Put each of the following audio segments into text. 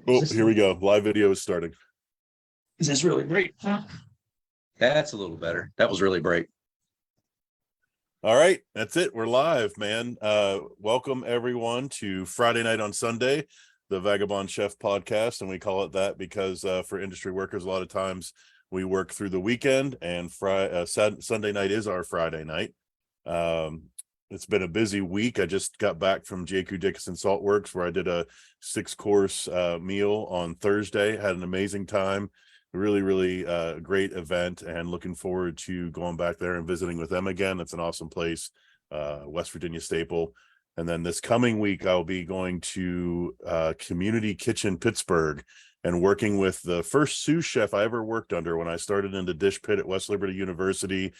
Oh, here we go. Live video is starting. Is this really great? That's a little better. That was really great. All right, that's it. We're live, man. Welcome everyone to Friday Night on Sunday, the Vagabond Chef podcast, and we call it that because for industry workers, a lot of times we work through the weekend, and Sunday night is our Friday night. It's been a busy week. I just got back from J.Q. Dickinson Salt Works, where I did a 6-course meal on Thursday. Had an amazing time. Really great event, and looking forward to going back there and visiting with them again. It's an awesome place, West Virginia staple. And then this coming week, I'll be going to Community Kitchen Pittsburgh and working with the first sous chef I ever worked under when I started in the dish pit at West Liberty University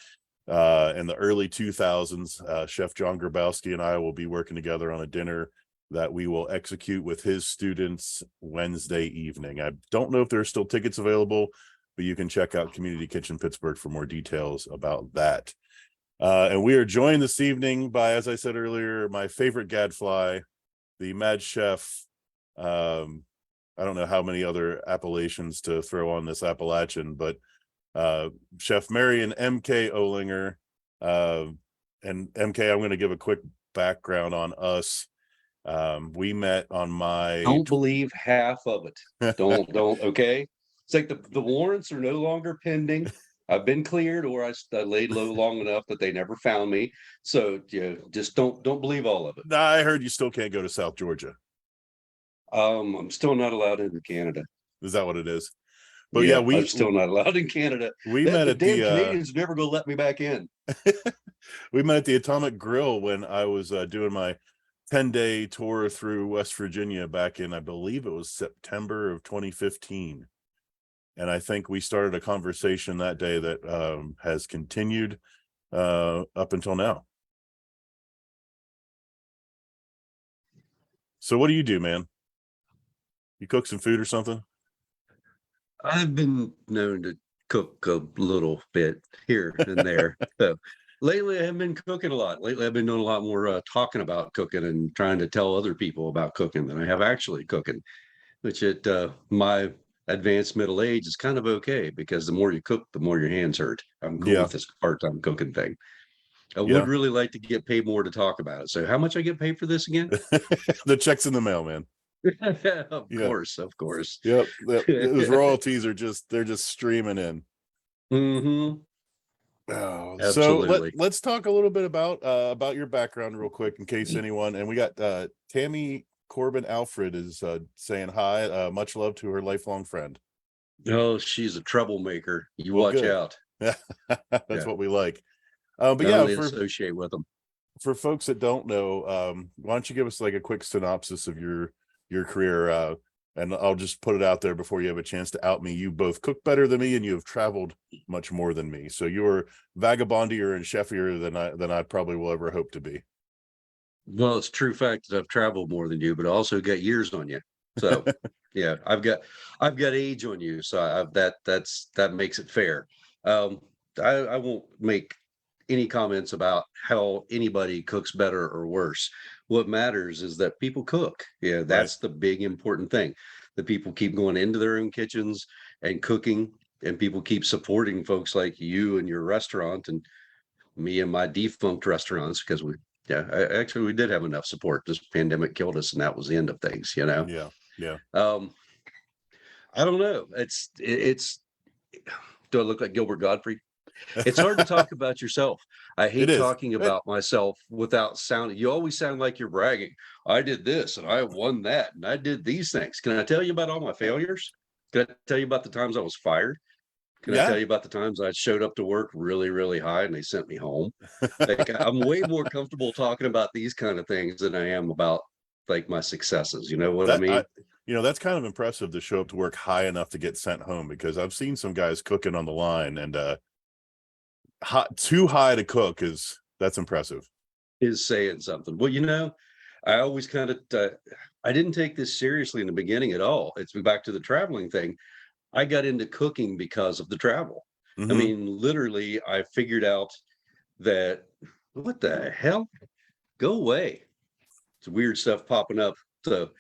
in the early 2000s. Chef John Grabowski and I will be working together on a dinner that we will execute with his students Wednesday evening. I don't know if there are still tickets available, but you can check out Community Kitchen Pittsburgh for more details about that. And we are joined this evening by, as I said earlier, my favorite gadfly, the Mad Chef. I don't know how many other appellations to throw on this Appalachian, but Chef Marion M.K. Ohlinger. And M.K., I'm going to give a quick background on us. We met on my Don't believe half of it. Don't okay. It's like the warrants are no longer pending. I've been cleared, or I laid low long enough that they never found me. So just don't believe all of it. I heard you still can't go to South Georgia. I'm still not allowed into Canada. Is that what it is? But yeah, I'm still not allowed in Canada. We met at the Canadians are never gonna let me back in. We met at the Atomic Grill when I was doing my 10-day tour through West Virginia back in, I believe it was September of 2015. And I think we started a conversation that day that has continued up until now. So what do you do, man? You cook some food or something? I've been known to cook a little bit here and there. So lately, I haven't been cooking a lot. Lately, I've been doing a lot more talking about cooking and trying to tell other people about cooking than I have actually cooking, which at my advanced middle age is kind of okay, because the more you cook, the more your hands hurt. I'm cool with this part-time cooking thing. I would really like to get paid more to talk about it. So how much I get paid for this again? The check's in the mail, man. Of course. Yep. Those royalties are they're just streaming in. Mm-hmm. Oh, so let's talk a little bit about your background real quick, in case anyone, and we got Tammy Corbin Alfred is saying hi, much love to her lifelong friend. Oh, she's a troublemaker. You watch out. That's what we like. But associate with them. For folks that don't know, why don't you give us like a quick synopsis of your career, and I'll just put it out there before you have a chance to out me. You both cook better than me, and you have traveled much more than me. So you're vagabondier and chefier than I probably will ever hope to be. Well, it's a true fact that I've traveled more than you, but I also got years on you. So yeah, I've got age on you. So that makes it fair. I won't make any comments about how anybody cooks better or worse. What matters is that people cook. Yeah, that's the big important thing. That people keep going into their own kitchens and cooking, and people keep supporting folks like you and your restaurant and me and my defunct restaurants, because we did have enough support. This pandemic killed us, and that was the end of things, Yeah. I don't know. It's do I look like Gilbert Godfrey? It's hard to talk about yourself. I hate talking about myself without sounding. You always sound like you're bragging. I did this and I won that and I did these things. Can I tell you about all my failures? Can I tell you about the times I was fired? Can I tell you about the times I showed up to work really, really high and they sent me home? Like, I'm way more comfortable talking about these kind of things than I am about like my successes. You know what I mean? That's kind of impressive to show up to work high enough to get sent home, because I've seen some guys cooking on the line, and too high to cook that's impressive. Is saying something. Well, I always kind of I didn't take this seriously in the beginning at all. It's back to the traveling thing. I got into cooking because of the travel. Mm-hmm. I mean, literally, I figured out that what the hell? Go away. It's weird stuff popping up. So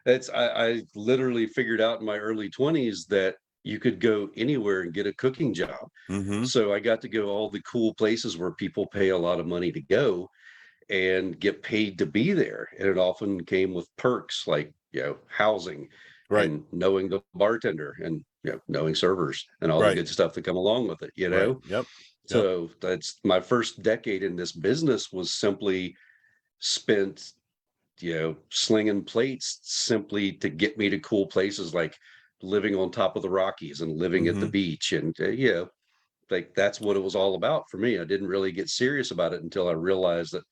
I literally figured out in my early 20s that you could go anywhere and get a cooking job. Mm-hmm. So I got to go all the cool places where people pay a lot of money to go and get paid to be there. And it often came with perks like, housing Right. and knowing the bartender and, knowing servers and all the Right. good stuff that come along with it, Right. Yep. Yep. So that's my first decade in this business was simply spent, slinging plates simply to get me to cool places like living on top of the Rockies and living at the Mm-hmm. beach. And, like that's what it was all about for me. I didn't really get serious about it until I realized that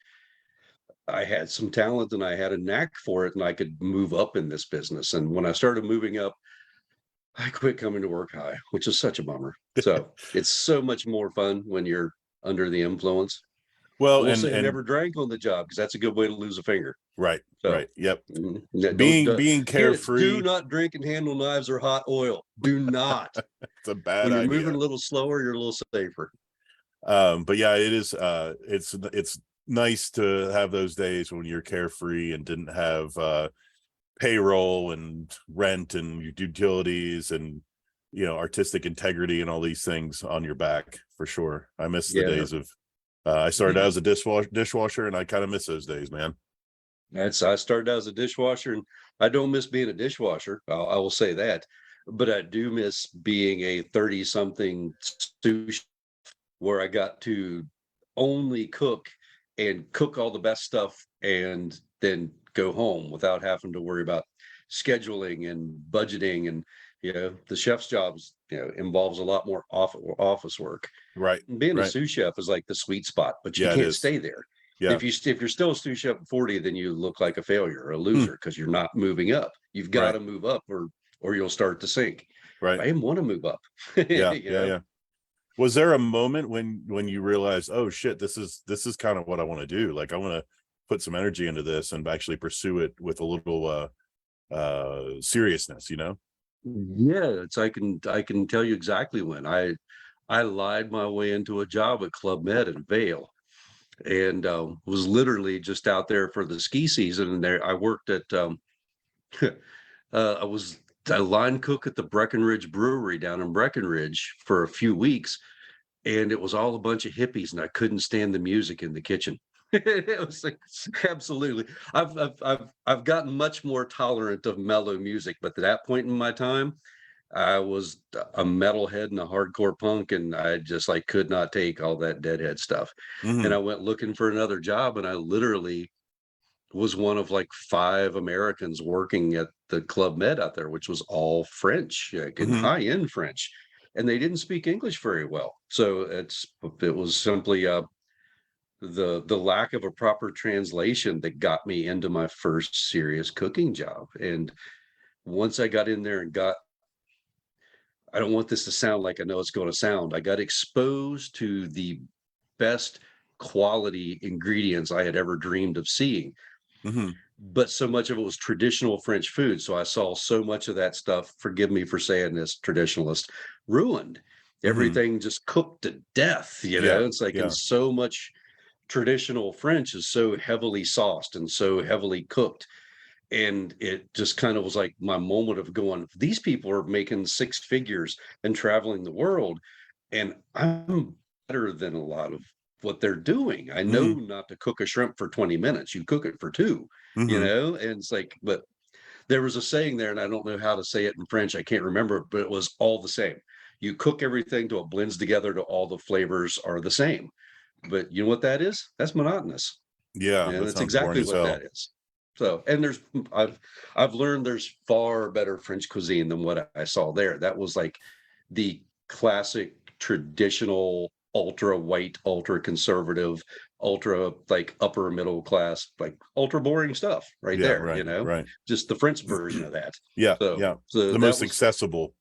I had some talent and I had a knack for it and I could move up in this business. And when I started moving up, I quit coming to work high, which is such a bummer. So it's so much more fun when you're under the influence. I Well, won't say I and never drank on the job because that's a good way to lose a finger. right. So Right. Yep. don't Being kids, do carefree, not drink and handle knives or hot oil. Do not. it's a bad When you're moving idea. a little slower, you're a little safer. But yeah, it is it's nice to have those days when you're carefree and didn't have payroll and rent and utilities and artistic integrity and all these things on your back, for sure. I miss the Yeah. days of I started out as a dishwasher and I kind of miss those days, man. I started out as a dishwasher and I don't miss being a dishwasher. I will say that. But I do miss being a 30 something sous chef where I got to only cook and cook all the best stuff and then go home without having to worry about scheduling and budgeting. And the chef's jobs involves a lot more office work. Right. Being a Right. sous chef is like the sweet spot, but you Yeah, it can't is. stay there. Yeah. If you're still a sous chef at 40, then you look like a failure or a Hmm. loser because you're not moving up. You've got Right. to move up or you'll start to sink. Right. I didn't want to move up. Yeah. you Yeah. know Yeah. Was there a moment when you realized, oh shit, this is kind of what I want to do? Like I want to put some energy into this and actually pursue it with a little seriousness, Yeah, I can tell you exactly when I lied my way into a job at Club Med in Vale and was literally just out there for the ski season. And there I worked at I was a line cook at the Breckenridge Brewery down in Breckenridge for a few weeks, and it was all a bunch of hippies, and I couldn't stand the music in the kitchen. It was like absolutely. I've gotten much more tolerant of mellow music, but at that point in my time, I was a metalhead and a hardcore punk, and I just like could not take all that deadhead stuff. And Hmm. I went looking for another job, and I literally was one of like 5 Americans working at the Club Med out there, which was all French, like, and Hmm. high-end French, and they didn't speak English very well. So it was simply the lack of a proper translation that got me into my first serious cooking job. And once I got in there and I don't want this to sound like I know it's going to sound, I got exposed to the best quality ingredients I had ever dreamed of seeing, Hmm. but so much of it was traditional French food. So I saw so much of that stuff, forgive me for saying this, traditionalist, ruined. Hmm. Everything just cooked to death, Yeah. It's like, and Yeah. so much traditional French is so heavily sauced and so heavily cooked. And it just kind of was like my moment of going, these people are making 6 figures and traveling the world, and I'm better than a lot of what they're doing. I know Hmm. not to cook a shrimp for 20 minutes. You cook it for 2, Hmm. and it's like, but there was a saying there, and I don't know how to say it in French. I can't remember it, but it was all the same. You cook everything till it blends together to all the flavors are the same. But you know what that is? That's monotonous. Yeah, And that that's sounds boring exactly as what hell. that is. So, and I've learned there's far better French cuisine than what I saw there. That was like the classic traditional ultra white, ultra conservative, ultra like upper middle class, like ultra boring stuff right Yeah. there, Right. Right. just the French version of that. Yeah. So, Yeah. so The that most was accessible.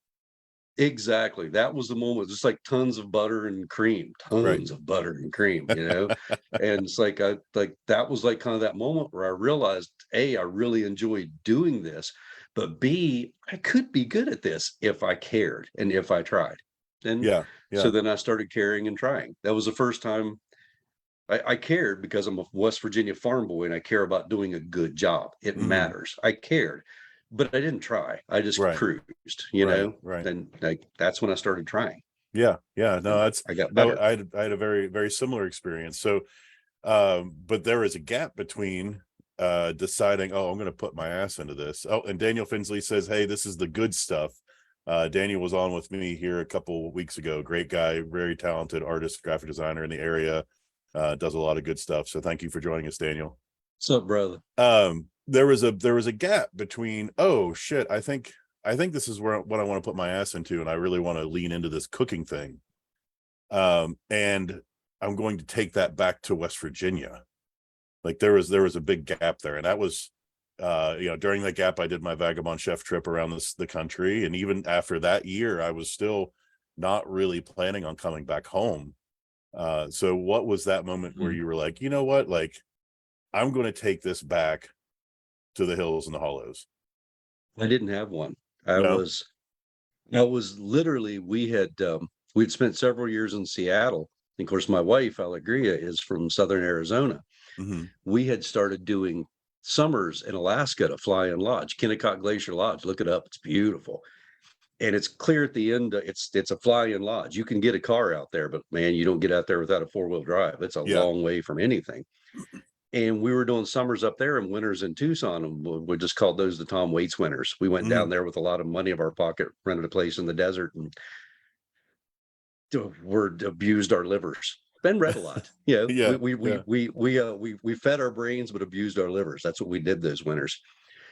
exactly, that was the moment, just like tons of butter and cream, Right. tons of butter and cream, and it's like I like that was like kind of that moment where I realized, A, I really enjoyed doing this, but B, I could be good at this if I cared and if I tried. And Yeah. so Yeah. then I started caring and trying. That was the first time I cared because I'm a West Virginia farm boy and I care about doing a good job. It Hmm. matters. I cared. but I didn't try. I just Right. cruised, Right. Then like that's when I started trying. Yeah. No, And that's I got no, better. I had a very, very similar experience. So, but there is a gap between deciding, oh, I'm going to put my ass into this. Oh, and Daniel Finsley says, hey, this is the good stuff. Daniel was on with me here a couple weeks ago. Great guy, very talented artist, graphic designer in the area. Does a lot of good stuff. So thank you for joining us, Daniel. What's up, brother? There was a gap between, oh shit, I think this is what I want to put my ass into, and I really want to lean into this cooking thing. And I'm going to take that back to West Virginia. Like there was a big gap there, and that was during that gap I did my Vagabond chef trip around the country, and even after that year I was still not really planning on coming back home. So what was that moment where you were like, you know what, like I'm going to take this back to the hills and the hollows? I didn't have one. I No. was I was literally we'd spent several years in Seattle. And of course, my wife, Alegria, is from Southern Arizona. Mm-hmm. We had started doing summers in Alaska at a fly-in lodge, Kennecott Glacier Lodge. Look it up; it's beautiful, and it's clear at the end. It's a fly-in lodge. You can get a car out there, but man, you don't get out there without a four-wheel drive. It's a Yeah. long way from anything. And we were doing summers up there and winters in Tucson, and we just called those the Tom Waits winters. We went Mm-hmm. down there with a lot of money of our pocket, rented a place in the desert, and were abused our livers. Ben read a lot. Yeah. We fed our brains but abused our livers. That's what we did those winters.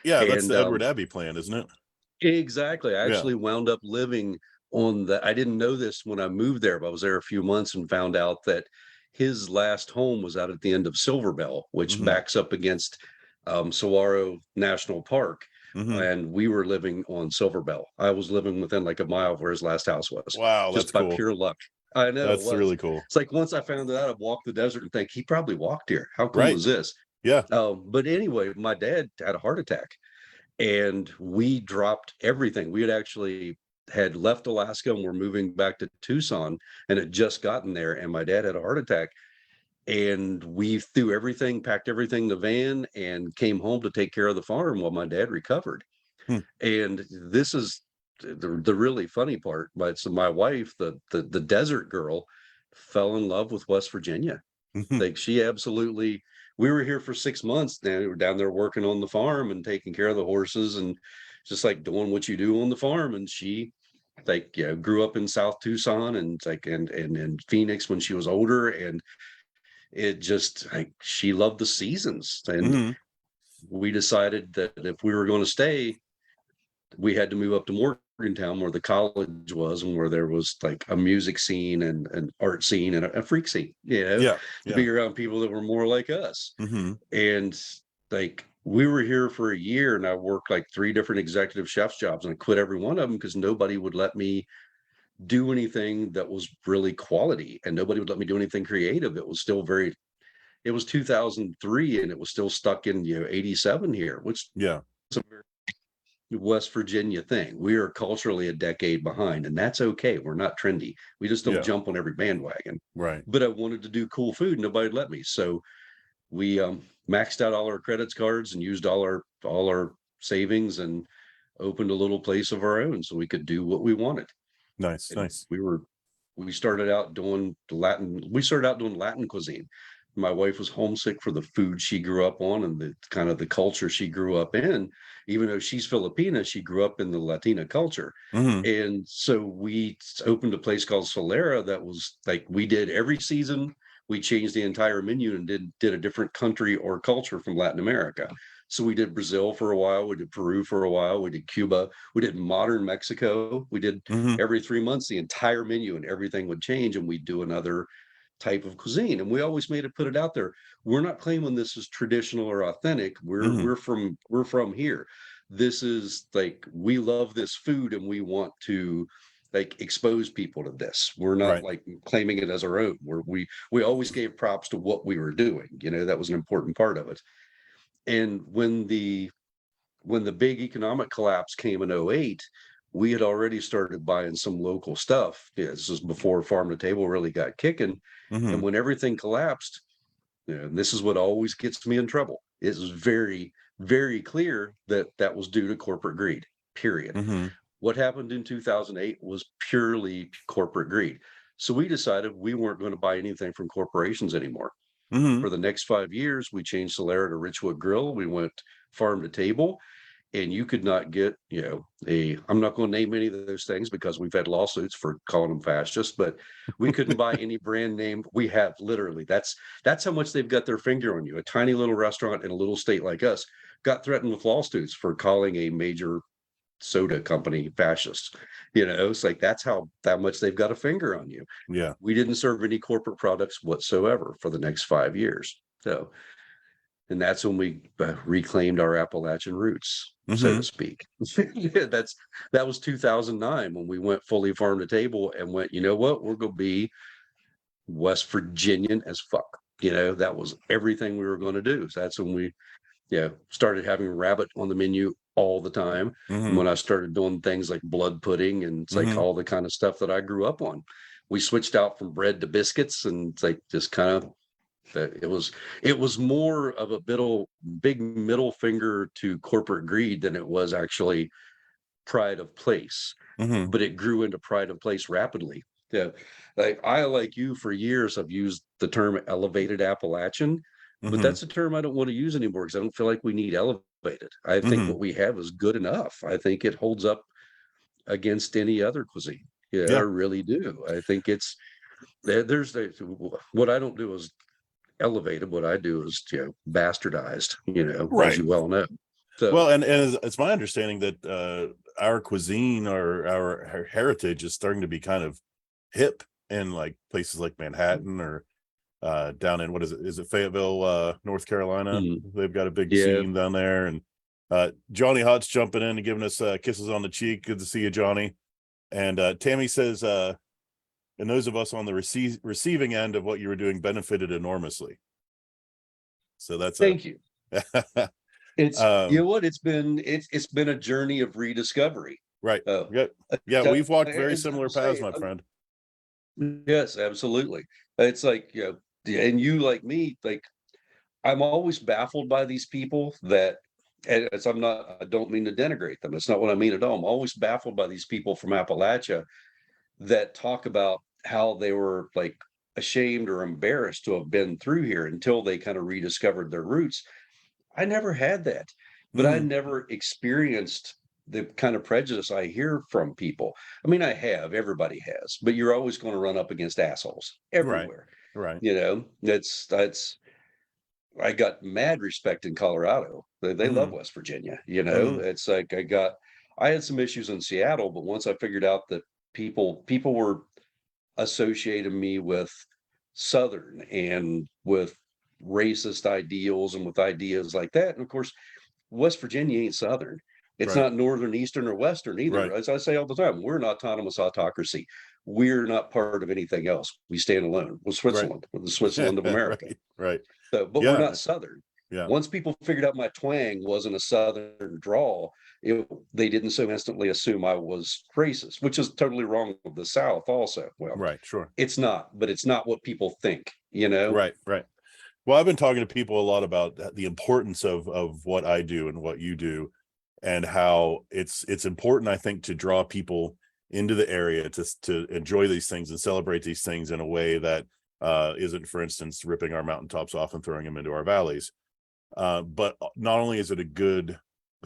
Yeah, that's And the Edward Abbey plan, isn't it? exactly. I Yeah. actually wound up living on the I didn't know this when I moved there, but I was there a few months and found out that his last home was out at the end of Silver Bell, which Mm-hmm. backs up against Saguaro National Park. Mm-hmm. And we were living on Silver Bell. I was living within like a mile of where his last house was, Wow, that's just by cool. pure luck. I know it That's was. really cool. It's like once I found it out, I'd walk the desert and think he probably walked here. How cool Right. is this? Yeah. But anyway, my dad had a heart attack and we dropped everything. We had left Alaska and we're moving back to Tucson and had just gotten there. And my dad had a heart attack. And we threw everything, packed everything in the van, and came home to take care of the farm while my dad recovered. Hmm. And this is the really funny part. But so my wife, the desert girl, fell in love with West Virginia. Like she absolutely. We were here for 6 months. Now we were down there working on the farm and taking care of the horses and just like doing what you do on the farm. And she like grew up in South Tucson and like and Phoenix when she was older, and it just like she loved the seasons. And Mm-hmm. we decided that if we were going to stay, we had to move up to Morgantown where the college was and where there was like a music scene and an art scene and a freak scene, Yeah. to be around people that were more like us. Mm-hmm. And like we were here for a year and I worked like 3 different executive chef's jobs and I quit every one of them because nobody would let me do anything that was really quality and nobody would let me do anything creative. It was 2003 and it was still stuck in 87 here, which Yeah. is a very West Virginia thing. We are culturally a decade behind, and that's okay. We're not trendy. We just don't Yeah. jump on every bandwagon. Right. But I wanted to do cool food, and nobody let me. So we maxed out all our credits cards and used all our savings and opened a little place of our own so we could do what we wanted. Nice. And Nice. we started out doing Latin cuisine. My wife was homesick for the food she grew up on and the kind of the culture she grew up in. Even though she's Filipina, she grew up in the Latina culture. Mm-hmm. And so we opened a place called Solera that was like we did every season. We changed the entire menu and did a different country or culture from Latin America. So we did Brazil for a while, we did Peru for a while, we did Cuba, we did modern Mexico. We did Mm-hmm. every 3 months the entire menu and everything would change and we'd do another type of cuisine. And we always put it out there. We're not claiming this is traditional or authentic. Mm-hmm. We're from here. This is like we love this food and we want to like expose people to this. We're not Right. like claiming it as our own. We always gave props to what we were doing. That was an important part of it. And when the big economic collapse came in '08, we had already started buying some local stuff. Yeah, this was before farm to table really got kicking. Mm-hmm. And when everything collapsed, and this is what always gets me in trouble. It was very, very clear that that was due to corporate greed, period. Mm-hmm. What happened in 2008 was purely corporate greed. So we decided we weren't going to buy anything from corporations anymore. Mm-hmm. For the next 5 years, we changed Solera to Richwood Grill. We went farm to table, and you could not get, I'm not going to name any of those things because we've had lawsuits for calling them fascist, but we couldn't buy any brand name. We have literally, that's how much they've got their finger on you. A tiny little restaurant in a little state like us got threatened with lawsuits for calling a major soda company fascist. It's like that's how that much they've got a finger on you. Yeah. We didn't serve any corporate products whatsoever for the next 5 years. So, and that's when we reclaimed our Appalachian roots, so to speak. That was 2009 when we went fully farm to table and went, you know what, we're going to be West Virginian as fuck. That was everything we were going to do. So that's when we started having rabbit on the menu all the time. And when I started doing things like blood pudding and it's like all the kind of stuff that I grew up on, we switched out from bread to biscuits, and it's like just kind of it was more of a big middle finger to corporate greed than it was actually pride of place. But it grew into pride of place rapidly. Like you for years have used the term elevated Appalachian, but that's a term I don't want to use anymore because I don't feel like we need elevated. I think what we have is good enough. I think it holds up against any other cuisine. I really do. I think it's what I don't do is elevated. What I do is bastardized, Right. as you well know. So well, and it's my understanding that our cuisine or our heritage is starting to be kind of hip in like places like Manhattan or down in, what is it, Fayetteville, North Carolina. They've got a big scene down there. And Johnny Hot's jumping in and giving us kisses on the cheek. Good to see you, Johnny. And Tammy says, and those of us on the receiving end of what you were doing benefited enormously. So that's thank you. It's you know what, it's been a journey of rediscovery. Right. Yeah, we've walked very similar paths, my friend. Yes, absolutely. It's like, and you like me, like I'm always baffled by these people that, and I don't mean to denigrate them. It's not what I mean at all. I'm always baffled by these people from Appalachia that talk about how they were like ashamed or embarrassed to have been through here until they kind of rediscovered their roots. I never had that, but I never experienced the kind of prejudice I hear from people. I mean, everybody has, but you're always going to run up against assholes everywhere. Right. That's I got mad respect in Colorado. They love West Virginia. It's like I had some issues in Seattle, but once I figured out that people were associating me with Southern and with racist ideals and with ideas like that. And of course, West Virginia ain't Southern. It's not Northern, Eastern, or Western either. As I say all the time, we're an autonomous autocracy. We're not part of anything else. We stand alone. We're Switzerland. We're the Switzerland of America. Right. So, but we're not Southern. Yeah. Once people figured out my twang wasn't a Southern drawl, they didn't so instantly assume I was racist, which is totally wrong with the South also. Well, sure. It's not, but it's not what people think, Right. Well, I've been talking to people a lot about the importance of what I do and what you do, and how it's important, I think, to draw people into the area to enjoy these things and celebrate these things in a way that isn't, for instance, ripping our mountaintops off and throwing them into our valleys. But not only is it a good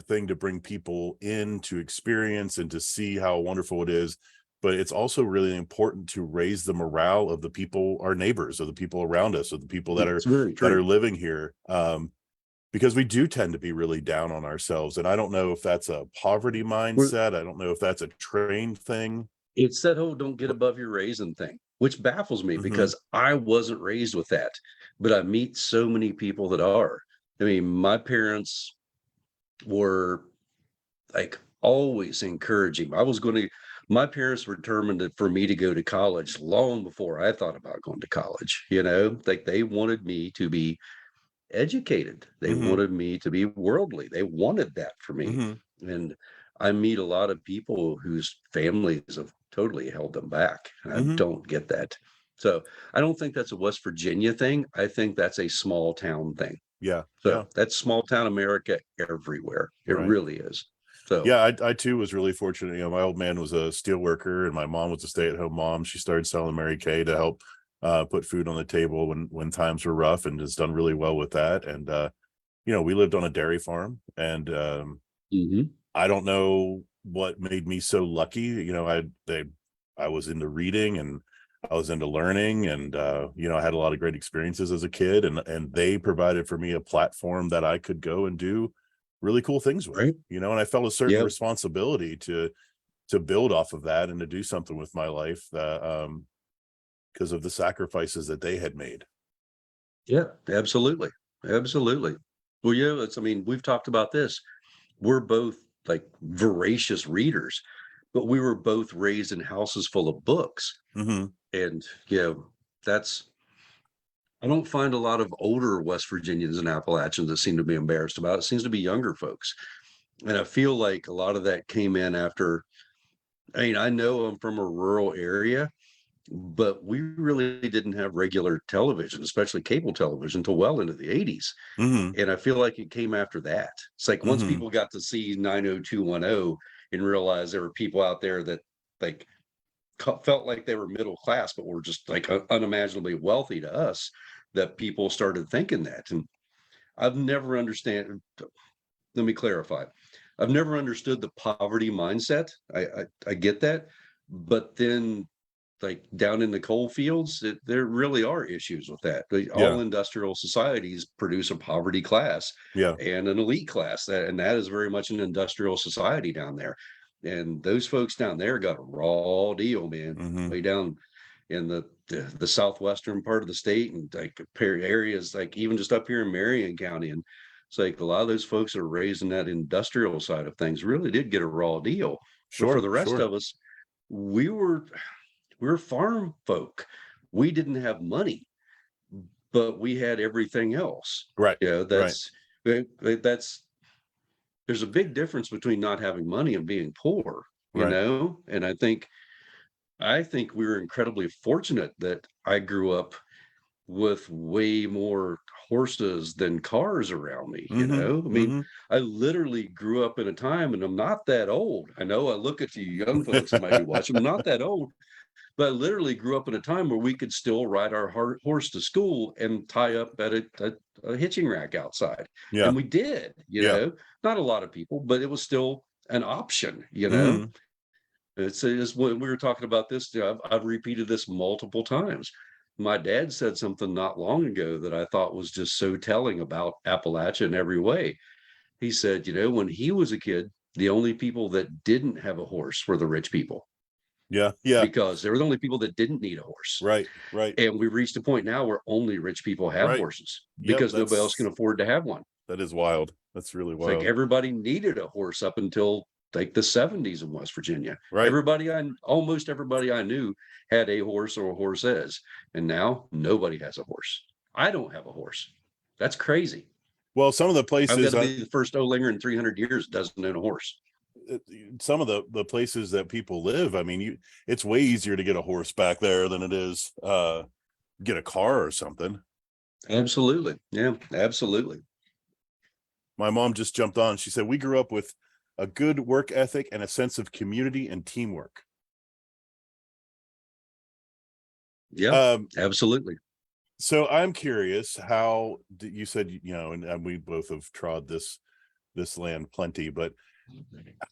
thing to bring people in to experience and to see how wonderful it is, but it's also really important to raise the morale of the people, our neighbors, of the people around us, of the people that are living here. Because we do tend to be really down on ourselves. And I don't know if that's a poverty mindset. I don't know if that's a trained thing. It's that whole don't get above your raisin thing, which baffles me because I wasn't raised with that, but I meet so many people that are. I mean, my parents were like always encouraging. My parents were determined for me to go to college long before I thought about going to college. Like they wanted me to be educated. They wanted me to be worldly. They wanted that for me. And I meet a lot of people whose families have totally held them back. And I don't get that. So I don't think that's a West Virginia thing. I think that's a small town thing. Yeah. So Yeah. that's small town America everywhere. It Right. really is. So Yeah, I too was really fortunate. You know, my old man was a steel worker and my mom was a stay-at-home mom. She started selling Mary Kay to help put food on the table when times were rough, and has done really well with that. And you know, we lived on a dairy farm, and mhm. I don't know what made me so lucky. You know, I was into reading, and I was into learning, and you know, I had a lot of great experiences as a kid, and they provided for me a platform that I could go and do really cool things with, Right. you know, and I felt a certain Yep. responsibility to build off of that and to do something with my life that because of the sacrifices that they had made. Yeah, absolutely. Absolutely. Well, yeah, I mean, we've talked about this. We're both like voracious readers, but we were both raised in houses full of books. Hmm. And, that's, I don't find a lot of older West Virginians and Appalachians that seem to be embarrassed about it. It seems to be younger folks. And I feel like a lot of that came in after, I mean, I know I'm from a rural area, but we really didn't have regular television, especially cable television, until well into the 80s. Hmm. And I feel like it came after that. It's like once Hmm. people got to see 90210 and realized there were people out there that like felt like they were middle class, but were just like unimaginably wealthy to us, that people started thinking that. And I've never understand. Let me clarify. I've never understood the poverty mindset. I get that, but then like down in the coal fields, there really are issues with that. Yeah. All industrial societies produce a poverty class Yeah. and an elite class, and that is very much an industrial society down there. And those folks down there got a raw deal, man, Hmm. way down in the southwestern part of the state, and like areas like even just up here in Marion County. And it's like a lot of those folks that are raised in that industrial side of things really did get a raw deal. But for Sure. the rest Sure. of us, we were we're farm folk. We didn't have money, but we had everything else. Right. Right. That's there's a big difference between not having money and being poor, Right. And I think we were incredibly fortunate that I grew up with way more horses than. Around me. Hmm. I mean, Hmm. I literally grew up in a time, and I'm not that old. I know I look at you young folks that might be watching, I'm not that old, but I literally grew up in a time where we could still ride our horse to school and tie up at a hitching rack outside. Yeah. And we did, Yeah. not a lot of people, but it was still an option. Hmm. It's when we were talking about this, I've repeated this multiple times. My dad said something not long ago that I thought was just so telling about Appalachia in every way. He said, when he was a kid, the only people that didn't have a horse were the rich people, Yeah. Yeah. because they were the only people that didn't need a horse. Right. Right. And we've reached a point now where only rich people have Right. horses Yep. because nobody else can afford to have one. That is wild. That's really It's like wild. everybody needed a horse up until like the 70s in West Virginia. Right. Almost everybody I knew had a horse or horses. And now nobody has a horse. I don't have a horse. That's crazy. Well, some of the I've got places to be the first Ohlinger in 300 years doesn't own a horse. some of the places that people live, I mean, it's way easier to get a horse back there than it is get a car or something. Absolutely. Yeah, absolutely. My mom just jumped on. She said we grew up with a good work ethic and a sense of community and teamwork. Yeah, Um, absolutely. so I'm curious how you said, you know, and we both have trod this land plenty, but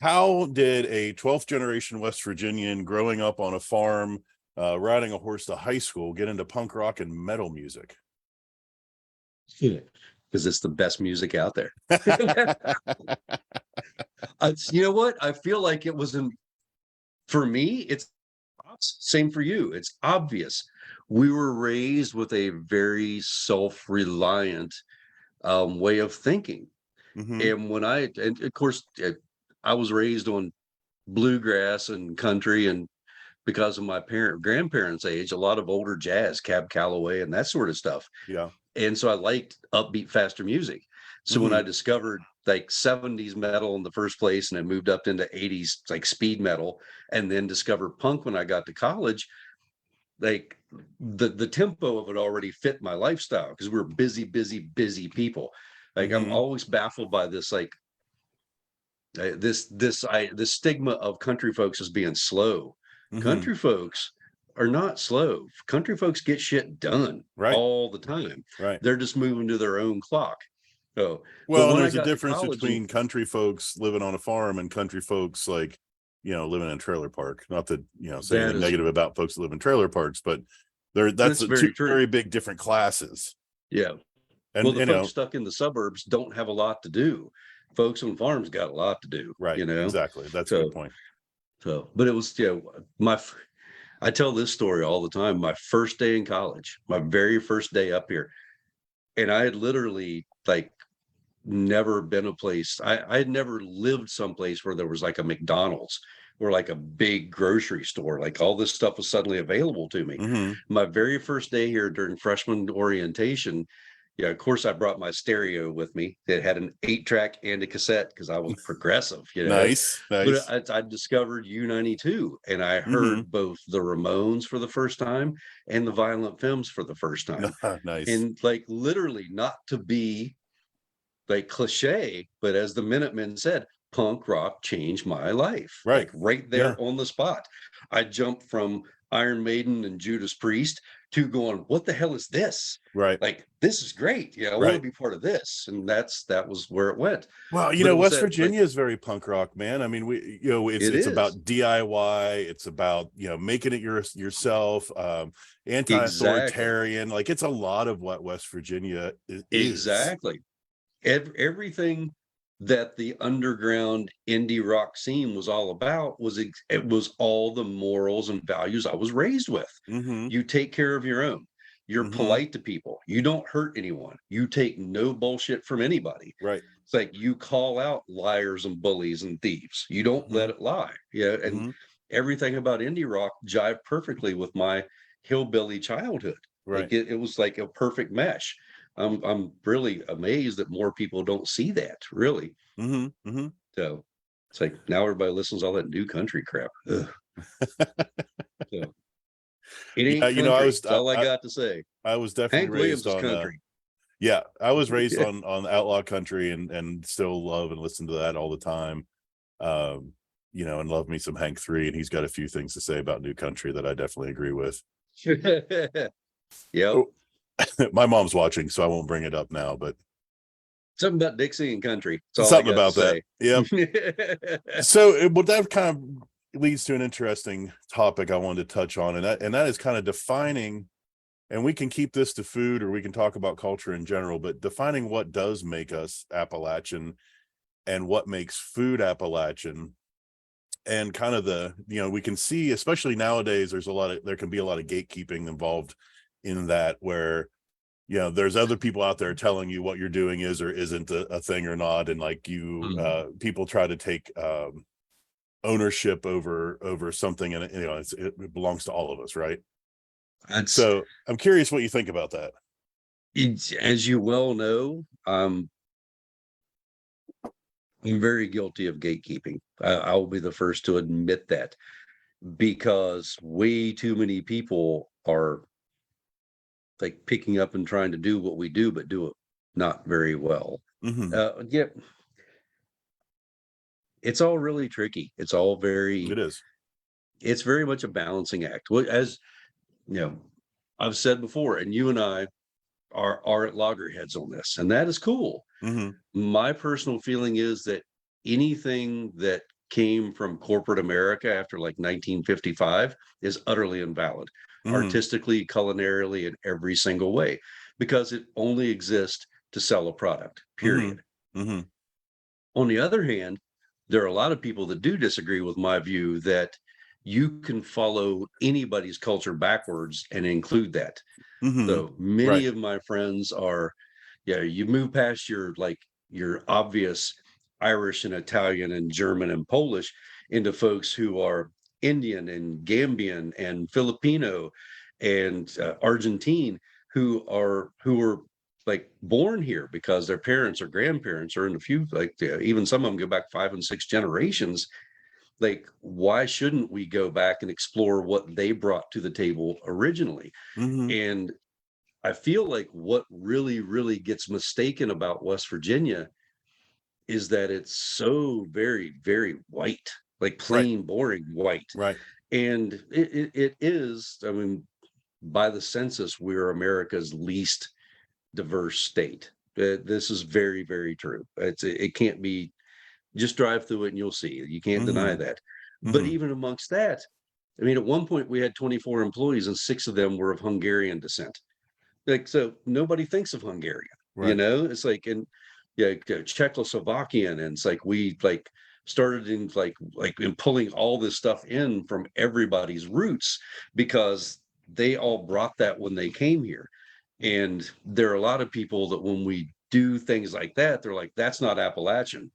how did a 12th generation West Virginian growing up on a farm, riding a horse to high school, get into punk rock and metal music? Because it's the best music out there. You know what? I feel like it wasn't for me. It's same for you. It's obvious. We were raised with a very self-reliant way of thinking. Hmm. And of course, I was raised on bluegrass and country, and because of my grandparents' age, a lot of older jazz, Cab Calloway, and that sort of stuff. Yeah. And so I liked upbeat, faster music. So when I Hmm. discovered like 70s metal in the first place, and I moved up into 80s like speed metal, and then discovered punk when I got to college, like the tempo of it already fit my lifestyle because we're busy people. Like I'm Mhm. always baffled by this, like this stigma of country folks as being slow. Mhm. Country folks are not slow. Country folks get shit done Right. all the time. Right. They're just moving to their own clock. So, but Well, and when I there's a got to difference college, and between country folks living on a farm and country folks like, living in a trailer park. Not to, say that anything is negative about folks that live in trailer parks, but that's that's a two very true. very big different classes. Yeah. Well, And the folks stuck in the suburbs don't have a lot to do. Folks on farms got a lot to do, right, you know? exactly. That's a good So, point. but it was, I tell this story all the time. My first day in college, my very first day up here, and I had literally like never been a place. I had never lived someplace where there was like a McDonald's or like a big grocery store. Like all this stuff was suddenly available to me. Hmm. My very first day here during freshman orientation, yeah, of course I brought my stereo with me. It had an 8-track and a cassette because I was progressive, Nice, But nice. I discovered U92 and I Hmm. heard both the Ramones for the first time and the Violent Femmes for the first time. Nice. And like literally not to be like cliche, but as the Minutemen said, punk rock changed my life. Right. Like right Yeah. there on the spot. I jumped from Iron Maiden and Judas Priest to going, what the hell is this? Right. Like, this is great. Yeah, I want to Right. be part of this. And that was where it went. Well, But it was West that like Virginia is very punk rock, man. I mean, it it's is. about DIY. It's about making it yourself. Exactly. Anti-authoritarian. Like it's a lot of what West Virginia is. Exactly. Everything that the underground indie rock scene was all about it was all the morals and values I was raised with. Mm-hmm. You take care of your own. You're Mm-hmm. polite to people. You don't hurt anyone. You take no bullshit from anybody. Right. It's like you call out liars and bullies and thieves. You don't Mm-hmm. let it lie. Yeah, and Mm-hmm. everything about indie rock jived perfectly with my hillbilly childhood. Right. Like it was like a perfect mesh. I'm really amazed that more people don't see that, really. Mm-hmm. Mm-hmm. So it's like now everybody listens to all that new country crap. Ugh. So it Yeah, ain't country. That's all I I got to say. I was definitely Hank Williams raised is on country. yeah, I was raised Yeah. on outlaw country and still love and listen to that all the time. And love me some Hank 3, and he's got a few things to say about new country that I definitely agree with. Yep. Oh, my mom's watching, so I won't bring it up now, but Something about Dixie and country. That's all I something got to about that. say. Yep. So, but that kind of leads to an interesting topic I wanted to touch on, and that is kind of defining, and we can keep this to food or we can talk about culture in general, but defining what does make us Appalachian and what makes food Appalachian. And kind of we can see, especially nowadays, there can be a lot of gatekeeping involved in that, where there's other people out there telling you what you're doing is or isn't a thing or not, and like people try to take ownership over something, and it belongs to all of us, right? That's So I'm curious what you think about that. as you well know, I'm very guilty of gatekeeping. I will be the first to admit that because way too many people are like picking up and trying to do what we do, but do it not very well. Mm-hmm. Yeah, it's all really tricky. It is. It's very much a balancing act. Well, as you know, I've said before, and you and I are at loggerheads on this, and that is cool. Mm-hmm. My personal feeling is that anything that came from corporate America after like 1955 is utterly invalid, Mm-hmm. artistically, culinarily, in every single way, because it only exists to sell a product, Mm-hmm. period. Mm-hmm. On the other hand, there are a lot of people that do disagree with my view that you can follow anybody's culture backwards and include that. Mm-hmm. So many Right. of my friends are, yeah, you move past your obvious Irish and Italian and German and Polish into folks who are Indian and Gambian and Filipino and Argentine who are like born here because their parents or grandparents are in a few like even some of them go back 5 and 6 generations. like, why shouldn't we go back and explore what they brought to the table originally? Mhm. And I feel like what really, really gets mistaken about West Virginia is that it's so very, very white, like Right. plain, boring white. Right. And it is, I mean, by the census, we're America's least diverse state. This is very, very true. It can't be, just drive through it and you'll see. You can't deny Mhm. that. But Mhm. even amongst that, I mean, at one point we had 24 employees and 6 of them were of Hungarian descent. Like, so nobody thinks of Hungarian, Right. it's like, and yeah, Czechoslovakian, and it's like we like started in like in pulling all this stuff in from everybody's roots because they all brought that when they came here. And there are a lot of people that when we do things like that, they're like, that's not Appalachian.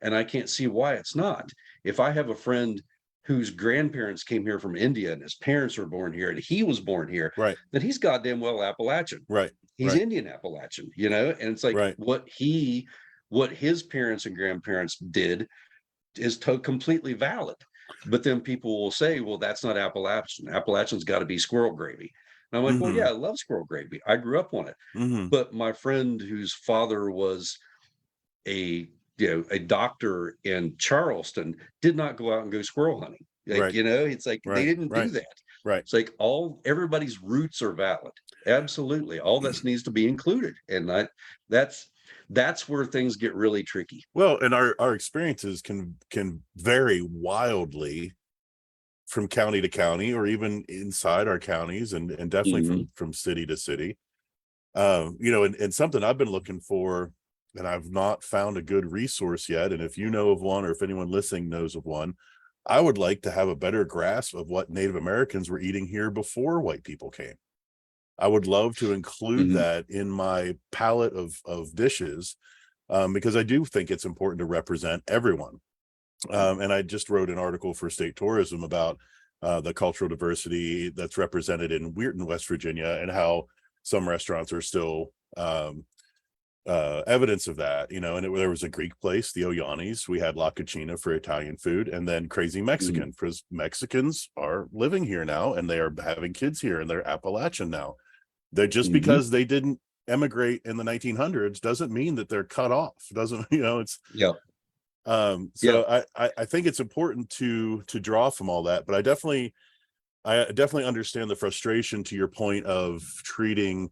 And I can't see why it's not. If I have a friend whose grandparents came here from India and his parents were born here and he was born here, Right. then he's goddamn well Appalachian. Right. He's Right. Indian Appalachian, and it's like Right. what his parents and grandparents did is completely valid. But then people will say, well, that's not Appalachian. Appalachian's got to be squirrel gravy. And I'm like, well, yeah, Mhm. I love squirrel gravy. I grew up on it. Mhm. But my friend whose father was a a doctor in Charleston did not go out and go squirrel hunting. Like, Right. it's like they Right. didn't do Right. that. Right. It's like everybody's roots are valid. Absolutely. All that needs to be included. And that's that's where things get really tricky. Well, and our experiences can vary wildly from county to county, or even inside our counties, and definitely Mhm. from city to city. And something I've been looking for, and I've not found a good resource yet. And if you know of one, or if anyone listening knows of one, I would like to have a better grasp of what Native Americans were eating here before white people came. I would love to include Mhm. that in my palette of dishes, because I do think it's important to represent everyone. And I just wrote an article for State Tourism about the cultural diversity that's represented in Weirton, West Virginia, and how some restaurants are still evidence of that. There was a Greek place, the Oyanis. We had La Cucina for Italian food, and then Crazy Mhm. Mexican, because Mexicans are living here now and they are having kids here and they're Appalachian now. They're just Mhm. because they didn't emigrate in the 1900s doesn't mean that they're cut off. Doesn't, it's Yeah. Yeah. so I think it's important to draw from all that, but I definitely understand the frustration, to your point of treating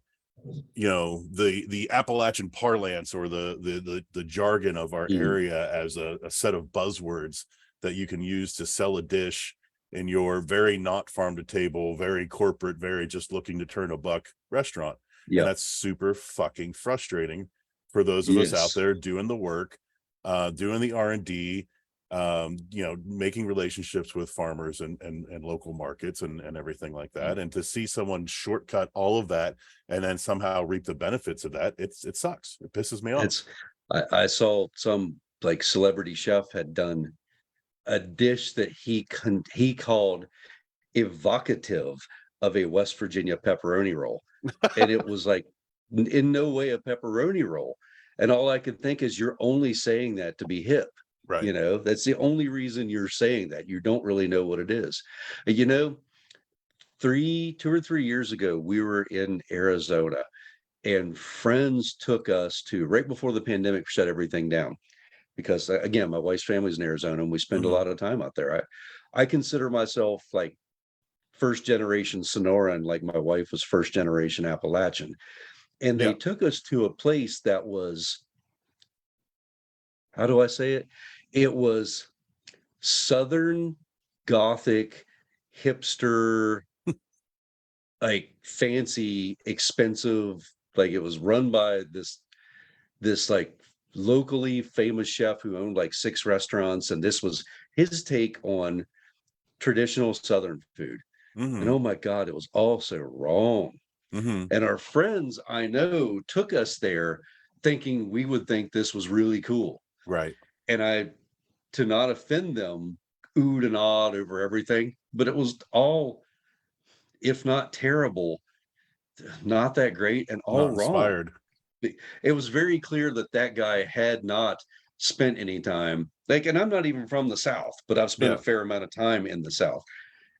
the Appalachian parlance, or the jargon of our Mhm. area, as a set of buzzwords that you can use to sell a dish in your very not farm to table, very corporate, very just looking to turn a buck restaurant. And Yeah. that's super fucking frustrating for those of us out Yes. there doing the work, doing the R&D, making relationships with farmers and local markets and everything like that. And to see someone shortcut all of that and then somehow reap the benefits of that, it sucks. It pisses me off. It's I saw some like celebrity chef had done a dish that he called evocative of a West Virginia pepperoni roll. And it was like in no way a pepperoni roll. And all I could think is you're only saying that to be hip. Right. That's the only reason you're saying that. You don't really know what it is. You know, 2 or 3 years ago, we were in Arizona and friends took us to right before the pandemic shut everything down because again, my wife's family's in Arizona and we spend a Hmm. lot of time out there. I consider myself like first generation Sonoran, like my wife was first generation Appalachian. And they Yeah. took us to a place that was, how do I say it? It was Southern Gothic, hipster, like fancy, expensive. Like it was run by this like locally famous chef who owned like 6 restaurants, and this was his take on traditional Southern food. And Hmm. oh my God, it was all so wrong. Hmm. And our friends I know took us there thinking we would think this was really cool. Right. And to not offend them, oohed and awed over everything, but it was all, if not terrible, not that great and all Not wrong. inspired. It was very clear that that guy had not spent any time Like, and I'm not even from the South, but I've spent a Yeah. fair amount of time in the South.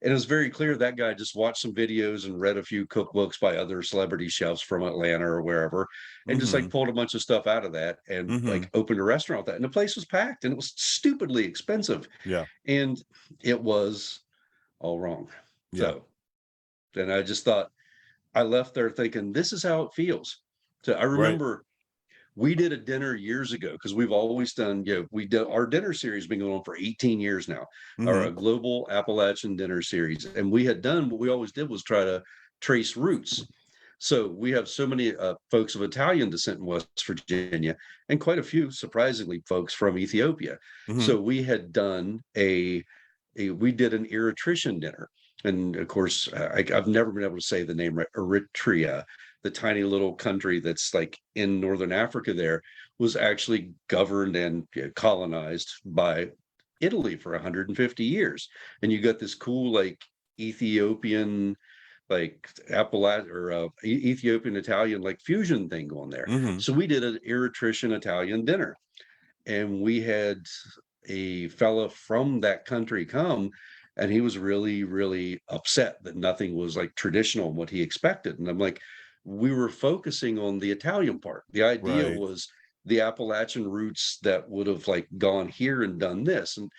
And it was very clear that guy just watched some videos and read a few cookbooks by other celebrity chefs from Atlanta or wherever, and just like Mm-hmm. pulled a bunch of stuff out of that and Mm-hmm. like opened a restaurant with that. And the place was packed and it was stupidly expensive. Yeah. And it was all wrong. Yeah. So then I just thought, I left there thinking, this is how it feels. So I Right. remember we did a dinner years ago because we've always done, we did our dinner series been going on for 18 years now, or Mm-hmm. a global Appalachian dinner series. And we had done what we always did was try to trace roots. So we have so many folks of Italian descent in West Virginia, and quite a few, surprisingly, folks from Ethiopia. Mm-hmm. So we had done we did an Eritrean dinner. And of course, I've never been able to say the name right. Eritrea, the tiny little country that's like in northern Africa, there was actually governed and colonized by Italy for 150 years. And you got this cool like Ethiopian, like Appalachian or Ethiopian Italian like fusion thing going there. Mm-hmm. So we did an Eritrean Italian dinner, and we had a fella from that country come, and he was really, really upset that nothing was like traditional and what he expected. And I'm like, we were focusing on the Italian part. The idea Right. was the Appalachian roots that would have like gone here and done this. And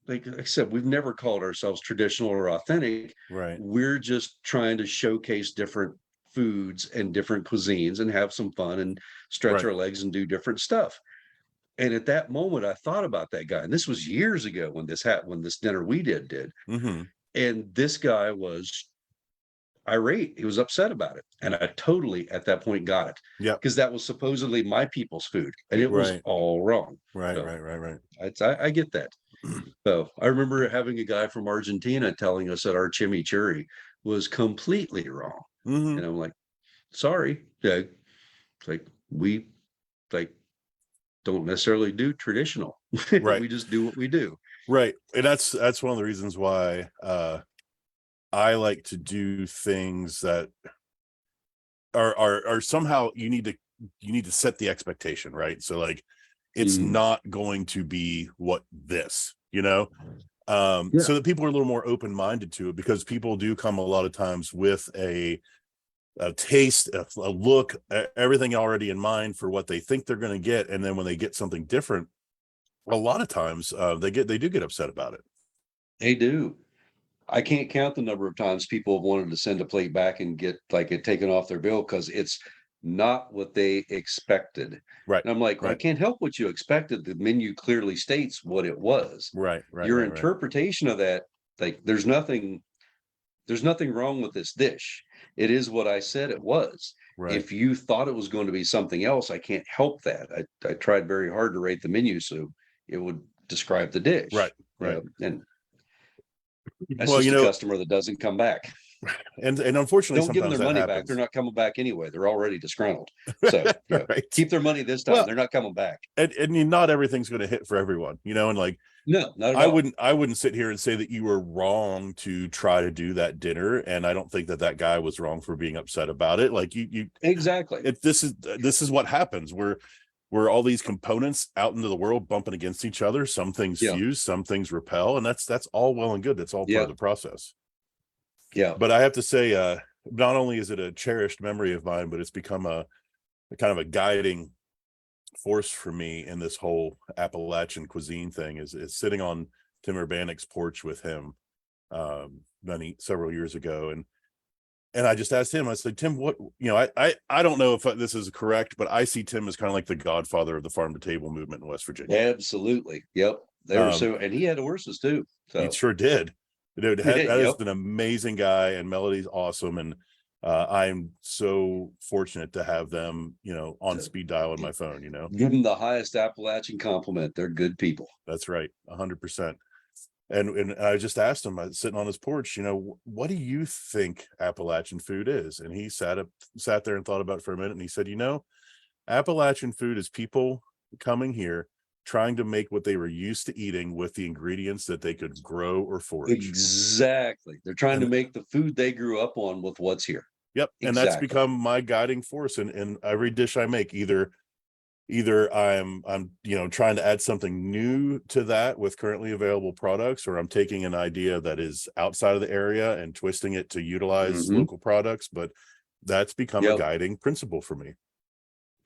like I said, we've never called ourselves traditional or authentic. Right. We're just trying to showcase different foods and different cuisines and have some fun and stretch Right. our legs and do different stuff. And at that moment, I thought about that guy. And this was years ago when this happened, when this dinner we did. Mm-hmm. And this guy was irate. He was upset about it. And I totally at that point got it, Yep. because that was supposedly my people's food and it was Right. all wrong. Right. So Right. Right. Right. I get that. So I remember having a guy from Argentina telling us that our chimichurri was completely wrong. Mm-hmm. And I'm like, sorry. Yeah. It's like we like don't necessarily do traditional. Right. We just do what we do. Right. And that's one of the reasons why I like to do things that are somehow you need to set the expectation, right? So like it's Mm. not going to be what this, Yeah. so that people are a little more open-minded to it, because people do come a lot of times with a taste, a look, everything already in mind for what they think they're going to get, and then when they get something different, a lot of times they do get upset about it. They do. I can't count the number of times people have wanted to send a plate back and get like it taken off their bill because it's not what they expected. Right. And I'm like, well, I Right. can't help what you expected. The menu clearly states what it was. Right. Right. Your Right. Right. interpretation of that, like there's nothing wrong with this dish. It is what I said it was. Right. If you thought it was going to be something else, I can't help that. I tried very hard to rate the menu so it would describe the dish. Right. Right. And that's Well, just a customer that doesn't come back. and unfortunately, Don't give them sometimes their that money back. happens. They're not coming back anyway. They're already disgruntled. So Right. keep their money this time. Well, They're not coming back. and not everything's going to hit for everyone, and like No, not at I all. wouldn't sit here and say that you were wrong to try to do that dinner, and I don't think that guy was wrong for being upset about it. Like you Exactly. this is what happens. We're all these components out into the world bumping against each other. Some things Yeah. fuse, some things repel, and that's all well and good. That's all part Yeah. of the process. Yeah. But I have to say, not only is it a cherished memory of mine, but it's become a kind of a guiding force for me in this whole Appalachian cuisine thing. Is sitting on Tim Urbanek's porch with him several years ago, and I just asked him, I said, Tim, what, I don't know if this is correct, but I see Tim as kind of like the godfather of the farm to table movement in West Virginia. Absolutely. Yep. They were and he had horses too. So He sure did. Dude, that Yep. is an amazing guy, and Melody's awesome. And I'm so fortunate to have them, on speed dial on my phone, Give them the highest Appalachian compliment. They're good people. That's right. 100%. And I just asked him, I was sitting on his porch, what do you think Appalachian food is? And he sat there and thought about it for a minute. And he said, Appalachian food is people coming here, trying to make what they were used to eating with the ingredients that they could grow or forage. Exactly. They're trying to make the food they grew up on with what's here. Yep. And Exactly. that's become my guiding force in every dish I make. Either either I'm trying to add something new to that with currently available products, or I'm taking an idea that is outside of the area and twisting it to utilize Hmm. local products. But that's become a Yep. guiding principle for me.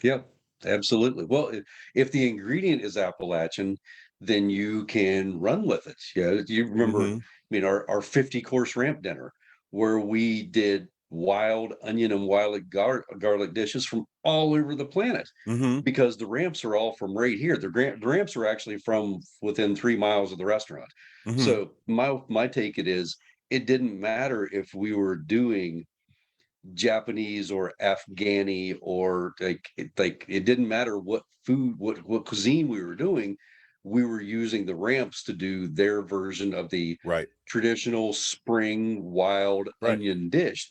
Yep. Absolutely. Well, if the ingredient is Appalachian, then you can run with it. Yeah. You remember, Hmm. our 50 course ramp dinner where we did wild onion and wild garlic dishes from all over the planet, Hmm. because the ramps are all from right here. The ramps are actually from within 3 miles of the restaurant. Hmm. So my take it is, it didn't matter if we were doing Japanese or Afghani, or like it didn't matter what food, what cuisine we were doing. We were using the ramps to do their version of the Right. traditional spring wild Right. onion dish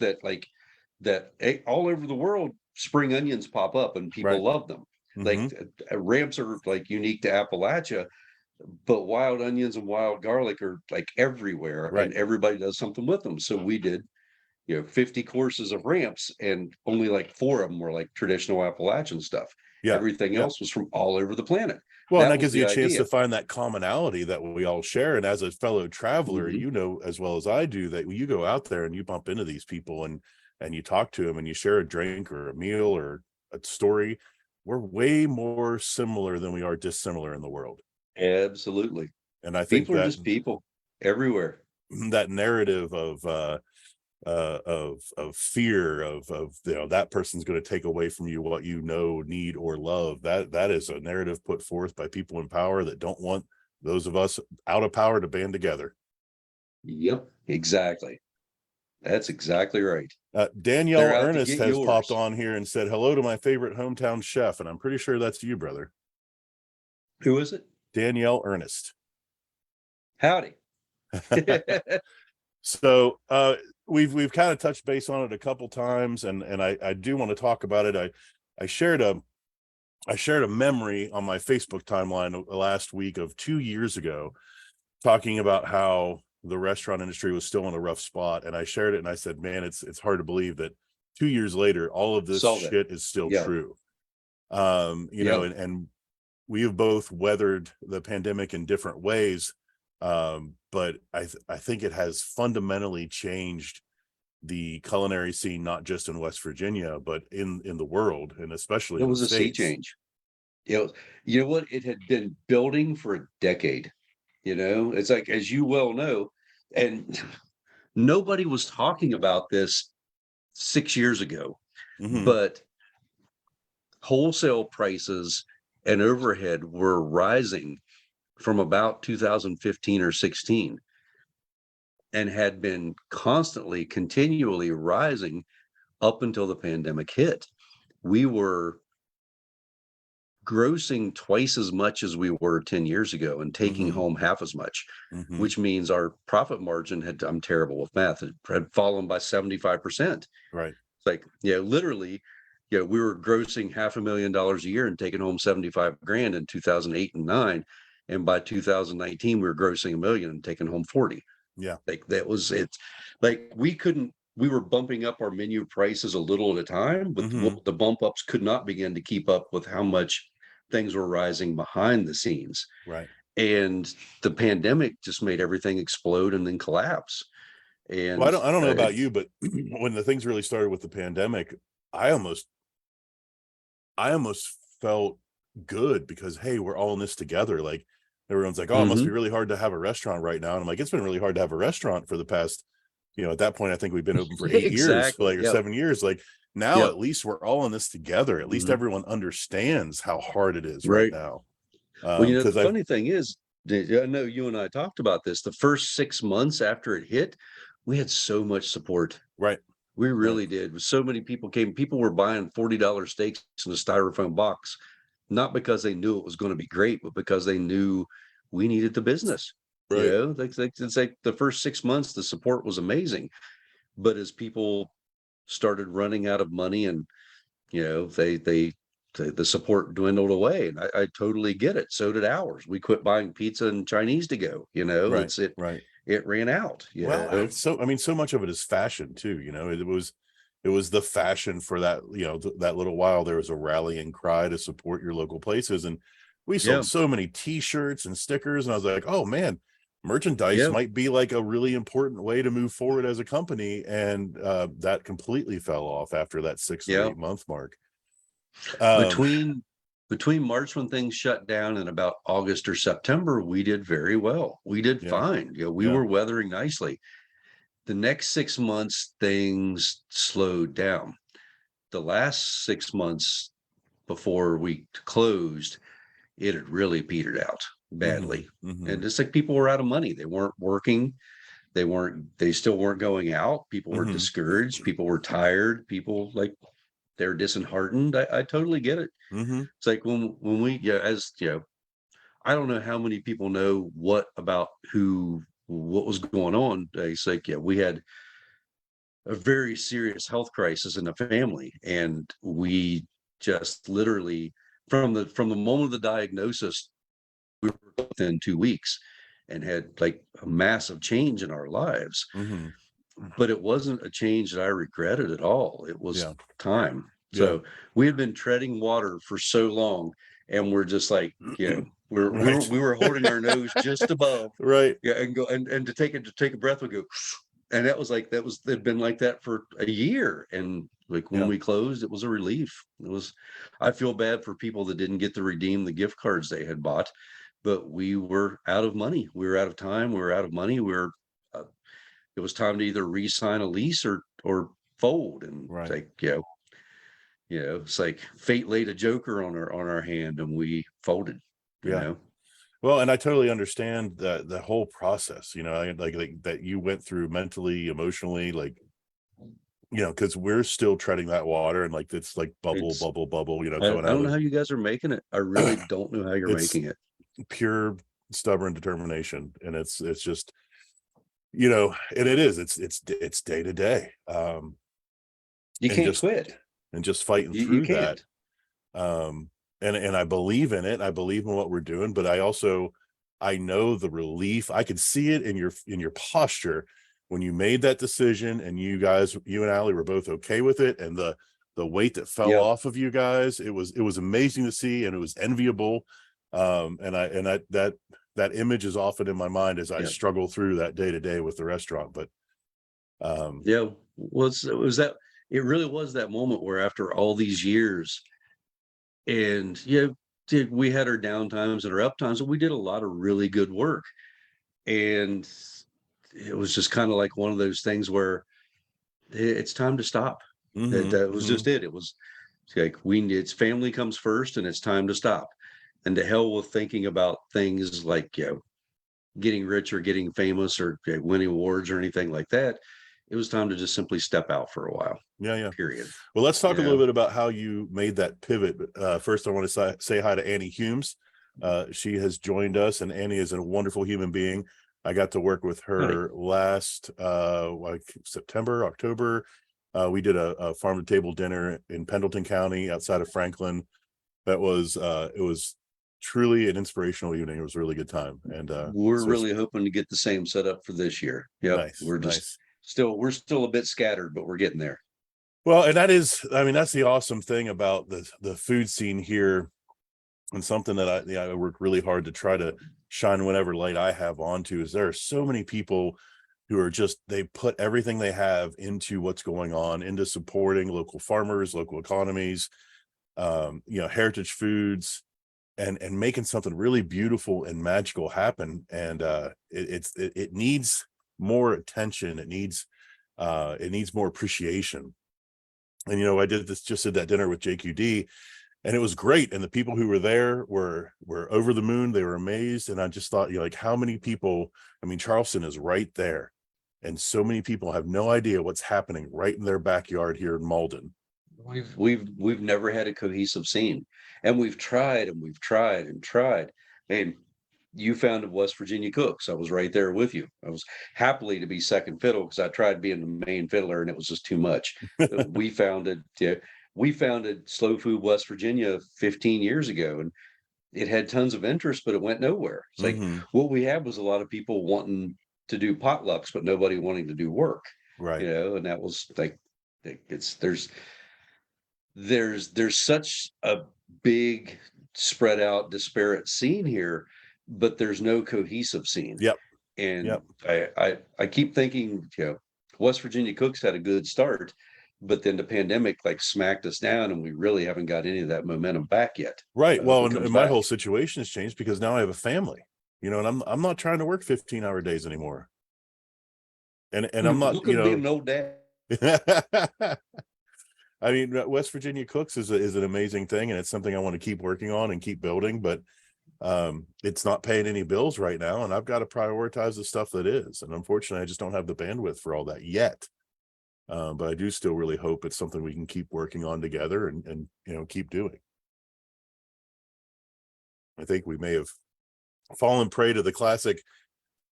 all over the world. Spring onions pop up and people Right. love them. Hmm. Like ramps are like unique to Appalachia, but wild onions and wild garlic are like everywhere, Right. and everybody does something with them. So we did 50 courses of ramps, and only like four of them were like traditional Appalachian stuff. Yeah. Everything Yeah. else was from all over the planet. Well, and That that was gives you the a chance idea. to find that commonality that we all share. And as a fellow traveler, Hmm. you know as well as I do that you go out there and you bump into these people and you talk to them and you share a drink or a meal or a story. We're way more similar than we are dissimilar in the world. Absolutely. And I think People are that just people everywhere. that narrative of fear of that person's going to take away from you what you know, need, or love, that is a narrative put forth by people in power that don't want those of us out of power to band together. Yep, exactly. That's exactly right. They're Danielle out to Ernest get has popped yours. on here and said hello to my favorite hometown chef, and I'm pretty sure that's you, brother. Who is it? Danielle Ernest. Howdy. So we've kind of touched base on it a couple times, and I do want to talk about it. I shared a memory on my Facebook timeline last week of 2 years ago, talking about how the restaurant industry was still in a rough spot. And I shared it and I said, man, it's hard to believe that 2 years later, all of this Saw that. shit is still Yeah. true. Yeah. And we have both weathered the pandemic in different ways. But I think it has fundamentally changed the culinary scene, not just in West Virginia, but in the world, and especially It in the was a sea States. change. You know what? It had been building for a decade. It's like, as you well know, and nobody was talking about this 6 years ago, Hmm. but wholesale prices and overhead were rising from about 2015 or 16, and had been constantly, continually rising up until the pandemic hit. We were grossing twice as much as we were 10 years ago and taking Hmm. home half as much, Hmm. which means our profit margin had, I'm terrible with math, it had fallen by 75%. Right. It's like, literally, we were grossing $500,000 a year and taking home 75 grand in 2008 and 9. And by 2019, we were grossing 1 million and taking home 40. Yeah. Like that was it. Like we were bumping up our menu prices a little at a time, but Hmm. the bump ups could not begin to keep up with how much things were rising behind the scenes. Right. And the pandemic just made everything explode and then collapse. Well, And I don't know about you, but when the things really started with the pandemic, I almost I almost felt good because, hey, we're all in this together. Like everyone's like, oh, it must be Mhm. really hard to have a restaurant right now. And I'm like, it's been really hard to have a restaurant for the past, at that point, I think we've been open for 8 years, Exactly. like, or Yep. 7 years. Like now, Yep. at least we're all in this together. At least Mhm. everyone understands how hard it is right Right. now. Well, the Because I've funny thing is, I know you and I talked about this. The first 6 months after it hit, we had so much support. right, We right, really did. So many people came. People were buying $40 steaks in a styrofoam box, not because they knew it was going to be great, but because they knew we needed the business. right. It's like the first 6 months, the support was amazing. But as people started running out of money, and the support dwindled away, and I totally get it. So did ours. We quit buying pizza and Chinese to go. Right, It's it right. it ran out. Well, so I mean, so much of it is fashion too. It was it was the fashion for that, that little while. There was a rallying cry to support your local places, and we Yeah. sold so many t-shirts and stickers, and I was like, oh man, merchandise Yeah. might be like a really important way to move forward as a company. And that completely fell off after that 6 or Yeah. 8 month mark. um Between March when things shut down and about August or September, we did very well. We did yeah, fine. We yeah. were weathering nicely. The next 6 months, things slowed down. The last 6 months before we closed, it had really petered out badly. Hmm. And it's like people were out of money. They weren't working. They still weren't going out. People were Hmm. discouraged. People were tired. People like they're disheartened. I totally get it. Hmm. It's like when we, as I don't know how many people know what was going on. It's like, we had a very serious health crisis in the family, and we just literally from the moment of the diagnosis, we were within 2 weeks and had like a massive change in our lives. Hmm. But it wasn't a change that I regretted at all. It Yeah, was time. yeah. So we had been treading water for so long, and we're just like, Right. we were holding our nose just above, Right. and go and to take a breath, we go, and it'd been like that for a year, and like when Yeah, we closed, it was a relief. I feel bad for people that didn't get to redeem the gift cards they had bought, but we were out of money, we were out of time, we were out of money, uh, it was time to either re-sign a lease or fold. And it's right. like, it's like fate laid a joker on our hand, and we folded, you Yeah. know. Well, and I totally understand the whole process, like that you went through mentally, emotionally, like, because we're still treading that water, and like it's like bubble, It's bubble, bubble, I coming don't out know of how you guys are making it. I really don't know how you're it's making it. pure stubborn determination, and it's just, and it's day to day, You and can't just quit. fighting You through that. can't. And I believe in it. I believe in what we're doing, but I know the relief. I could see it in your posture when you made that decision, and you and Allie were both okay with it, and the weight that fell Yeah. off of you guys, it was amazing to see, and it was enviable. That image is often in my mind as I Yeah. struggle through that day to day with the restaurant. But Yeah. It was that it really was that moment where after all these years, and we had our down times and our up times, and we did a lot of really good work. And it was just kind of like one of those things where it's time to stop. That was hmm. just it. It was like it's family comes first, and it's time to stop. And to hell with thinking about things like getting rich or getting famous or winning awards or anything like that. It was time to just simply step out for a while. Yeah, yeah. Period. Well, let's You talk a little know. bit about how you made that pivot. First, I want to say hi to Annie Humes. She has joined us, and Annie is a wonderful human being. I got to work with Right. her last like September, October. We did a farm to table dinner in Pendleton County outside of Franklin. It was truly an inspirational evening. It was a really good time. And We're so it's really hoping to get the same setup for this year. Yep. nice, We're just nice. we're still a bit scattered, but we're getting there. Well, and that's the awesome thing about the food scene here, and something that I work really hard to try to shine whatever light I have onto, is there are so many people who are they put everything they have into what's going on, into supporting local farmers, local economies, heritage foods, and making something really beautiful and magical happen. And it needs more attention. It needs more appreciation. And I did that dinner with JQD, and it was great, and the people who were there were over the moon. They were amazed. And I just thought, like, how many people, I mean, Charleston is right there, and so many people have no idea what's happening right in their backyard here in Malden. We've never had a cohesive scene, and we've tried and we've tried and tried. And you founded West Virginia Cooks. I was right there with you. I was happily to be second fiddle because I tried being the main fiddler and it was just too much. We founded Slow Food West Virginia 15 years ago, and it had tons of interest, but it went nowhere. It's like Hmm. what we had was a lot of people wanting to do potlucks, but nobody wanting to do work, Right. and that was like It's there's such a big spread out disparate scene here, but there's no cohesive scene. Yep. And Yep. I keep thinking, West Virginia cooks had a good start, but then the pandemic like smacked us down, and we really haven't got any of that momentum back yet. Right. Hope Well, it and comes my back. whole situation has changed because now I have a family, and I'm not trying to work 15-hour days anymore. And I'm not, Look at being an old dad. I mean, West Virginia Cooks is an amazing thing, and it's something I want to keep working on and keep building, but it's not paying any bills right now, and I've got to prioritize the stuff that is. And unfortunately, I just don't have the bandwidth for all that yet. But I do still really hope it's something we can keep working on together and keep doing. I think we may have fallen prey to the classic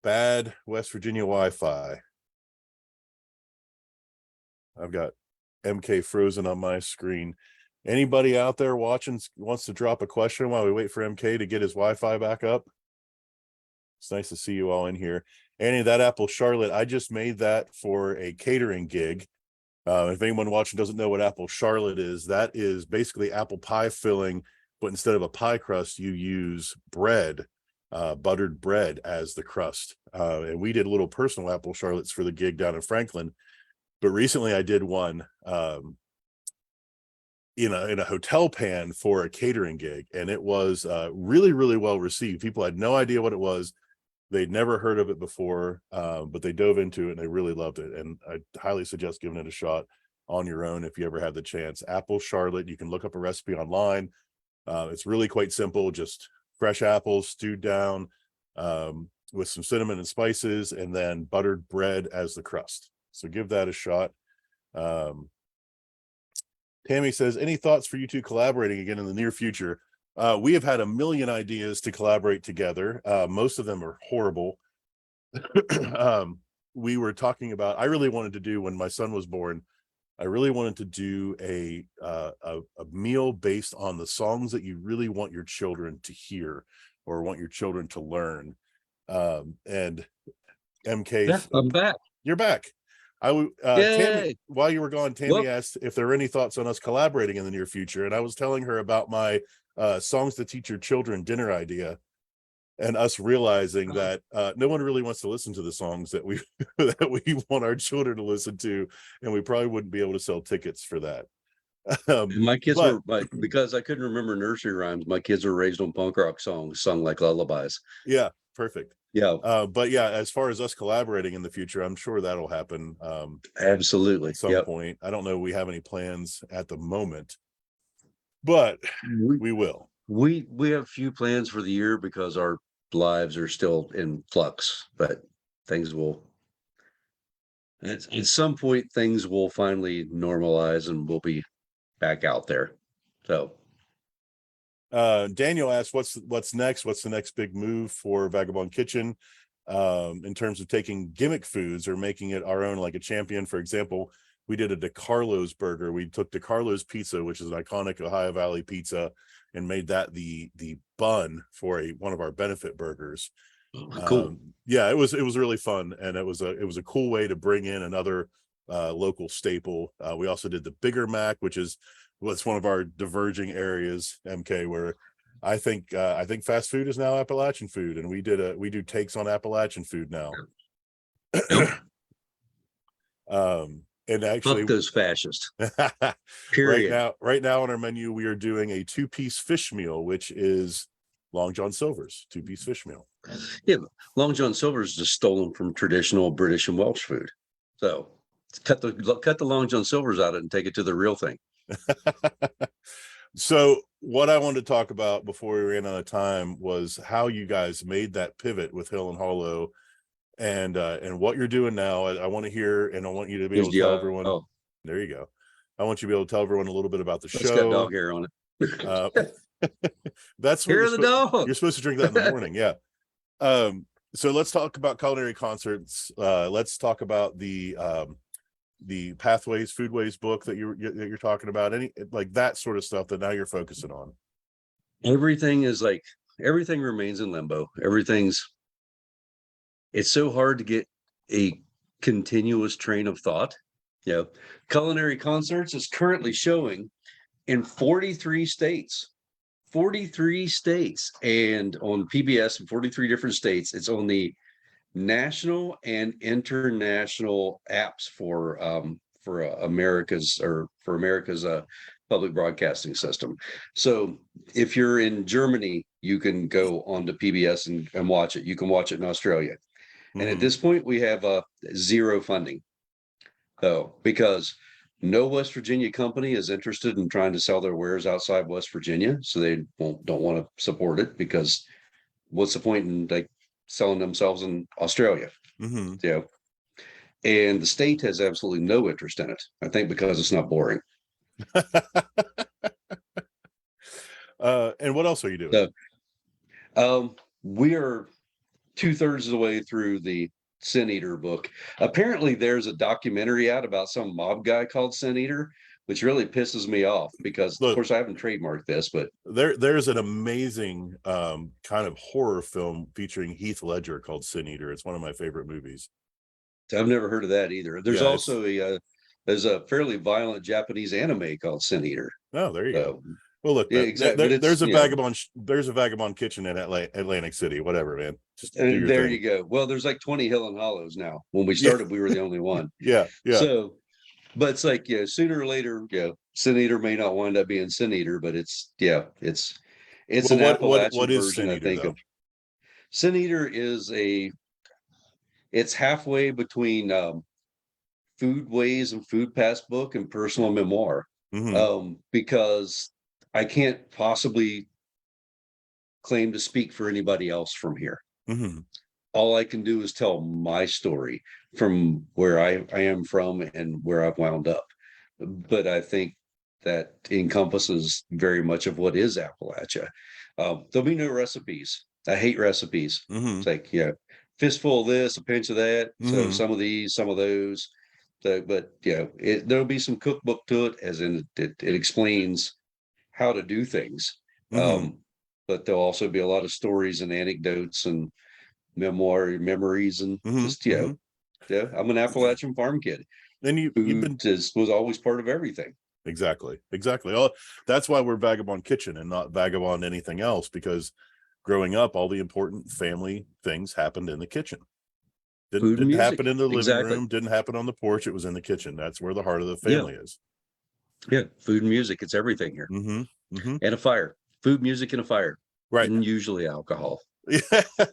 bad West Virginia Wi-Fi. I've got MK frozen on my screen. Anybody out there watching wants to drop a question while we wait for MK to get his Wi-Fi back up? It's nice to see you all in here. Annie, that apple Charlotte, I just made that for a catering gig. If anyone watching doesn't know what apple Charlotte is, that is basically apple pie filling, but instead of a pie crust, you use bread, buttered bread as the crust. And we did little personal apple Charlottes for the gig down in Franklin. But recently I did one in a hotel pan for a catering gig, and it was really, really well received. People had no idea what it was. They'd never heard of it before, but they dove into it and they really loved it. And I highly suggest giving it a shot on your own if you ever have the chance. Apple Charlotte, you can look up a recipe online. It's really quite simple, just fresh apples stewed down with some cinnamon and spices, and then buttered bread as the crust. So give that a shot. Tammy says, any thoughts for you two collaborating again in the near future? We have had a million ideas to collaborate together. Most of them are horrible. We were talking about, I really wanted to do, when my son was born, I really wanted to do a meal based on the songs that you really want your children to hear or want your children to learn. And MK, Yeah, I'm back. you're back. Tammy, Yay! while you were gone, Tammy Well, asked if there were any thoughts on us collaborating in the near future, and I was telling her about my songs to teach your children dinner idea, and us realizing that no one really wants to listen to the songs that we that we want our children to listen to, and we probably wouldn't be able to sell tickets for that. my kids But were because I couldn't remember nursery rhymes. My kids were raised on punk rock songs sung like lullabies. yeah, perfect. Yeah, But yeah, as far as us collaborating in the future, I'm sure that'll happen absolutely. at some Yep. point. I don't know we have any plans at the moment, but we will. We have few plans for the year because our lives are still in flux, but things will at some point things will finally normalize and we'll be back out there. So Daniel asked, what's next? What's the next big move for Vagabond Kitchen in terms of taking gimmick foods or making it our own, like a champion? For example, we did a DeCarlo's burger. We took DeCarlo's pizza, which is an iconic Ohio Valley pizza, and made that the bun for one of our benefit burgers. cool. Yeah, it was really fun, and it was a cool way to bring in another local staple. We also did the Bigger Mac, which is what's one of our diverging areas, MK, where I think fast food is now Appalachian food, and we do takes on Appalachian food now. And actually, Fuck those fascists. Period. Right now on our menu, we are doing a 2-piece fish meal, which is Long John Silver's 2-piece fish meal. Yeah, Long John Silver's just stolen from traditional British and Welsh food. So cut the Long John Silver's out and take it to the real thing. So what I wanted to talk about before we ran out of time was how you guys made that pivot with Hill and Hollow, and what you're doing now. I want to hear, and I want you to be able to tell everyone. Oh, there you go. I want you to be able to tell everyone a little bit about the it's show. got dog hair on it. That's what Hair of the dog. You're supposed to drink that in the morning. Yeah. So let's talk about culinary concerts. Let's talk about the Pathways Foodways book that you're talking about. Any like that sort of stuff that now you're focusing on. Everything remains in limbo. It's so hard to get a continuous train of thought You know, Culinary Concerts is currently showing in 43 states. 43 states, and on PBS in 43 different states. It's on the national and international apps for America's public broadcasting system. So if you're in Germany, you can go onto PBS and watch it. You can watch it in Australia. And at this point, we have zero funding, though, because no West Virginia company is interested in trying to sell their wares outside West Virginia, so they don't want to support it, because what's the point in like selling themselves in Australia? Yeah, and the state has absolutely no interest in it. I think because it's not boring. And what else are you doing? We are 2/3 of the way through the Sin Eater book. Apparently, there's a documentary out about some mob guy called Sin Eater, which really pisses me off because, Look, of course, I haven't trademarked this, but there's an amazing kind of horror film featuring Heath Ledger called Sin Eater. It's one of my favorite movies. I've never heard of that either. There's also there's a fairly violent Japanese anime called Sin Eater. Oh, there you go. Well, look, yeah, exactly. There's a Vagabond kitchen in Atlantic City, whatever, man. Just and there you go. Well, there's like 20 Hill and Hollows now. When we started, we were the only one. Yeah. So, but it's like, sooner or later, Sin Eater may not wind up being Sin Eater, but it's an Appalachian version, I think. Of Sin Eater is it's halfway between Foodways and Food Pass book and personal memoir, because I can't possibly claim to speak for anybody else from here. All I can do is tell my story from where I am from and where I've wound up. But I think that encompasses very much of what is Appalachia. There'll be no recipes. I hate recipes. It's like, fistful of this, a pinch of that. So some of these, some of those. But there'll be some cookbook to it, as in it explains how to do things. But there'll also be a lot of stories and anecdotes and memories and just I'm an Appalachian farm kid. And was always part of everything. Exactly. Oh, that's why we're Vagabond Kitchen and not Vagabond anything else, because growing up, all the important family things happened in the kitchen. Didn't happen in the living room, didn't happen on the porch. It was in the kitchen. That's where the heart of the family is. Yeah, food and music, it's everything here. And a fire. Food, music, and a fire. Right. And usually alcohol.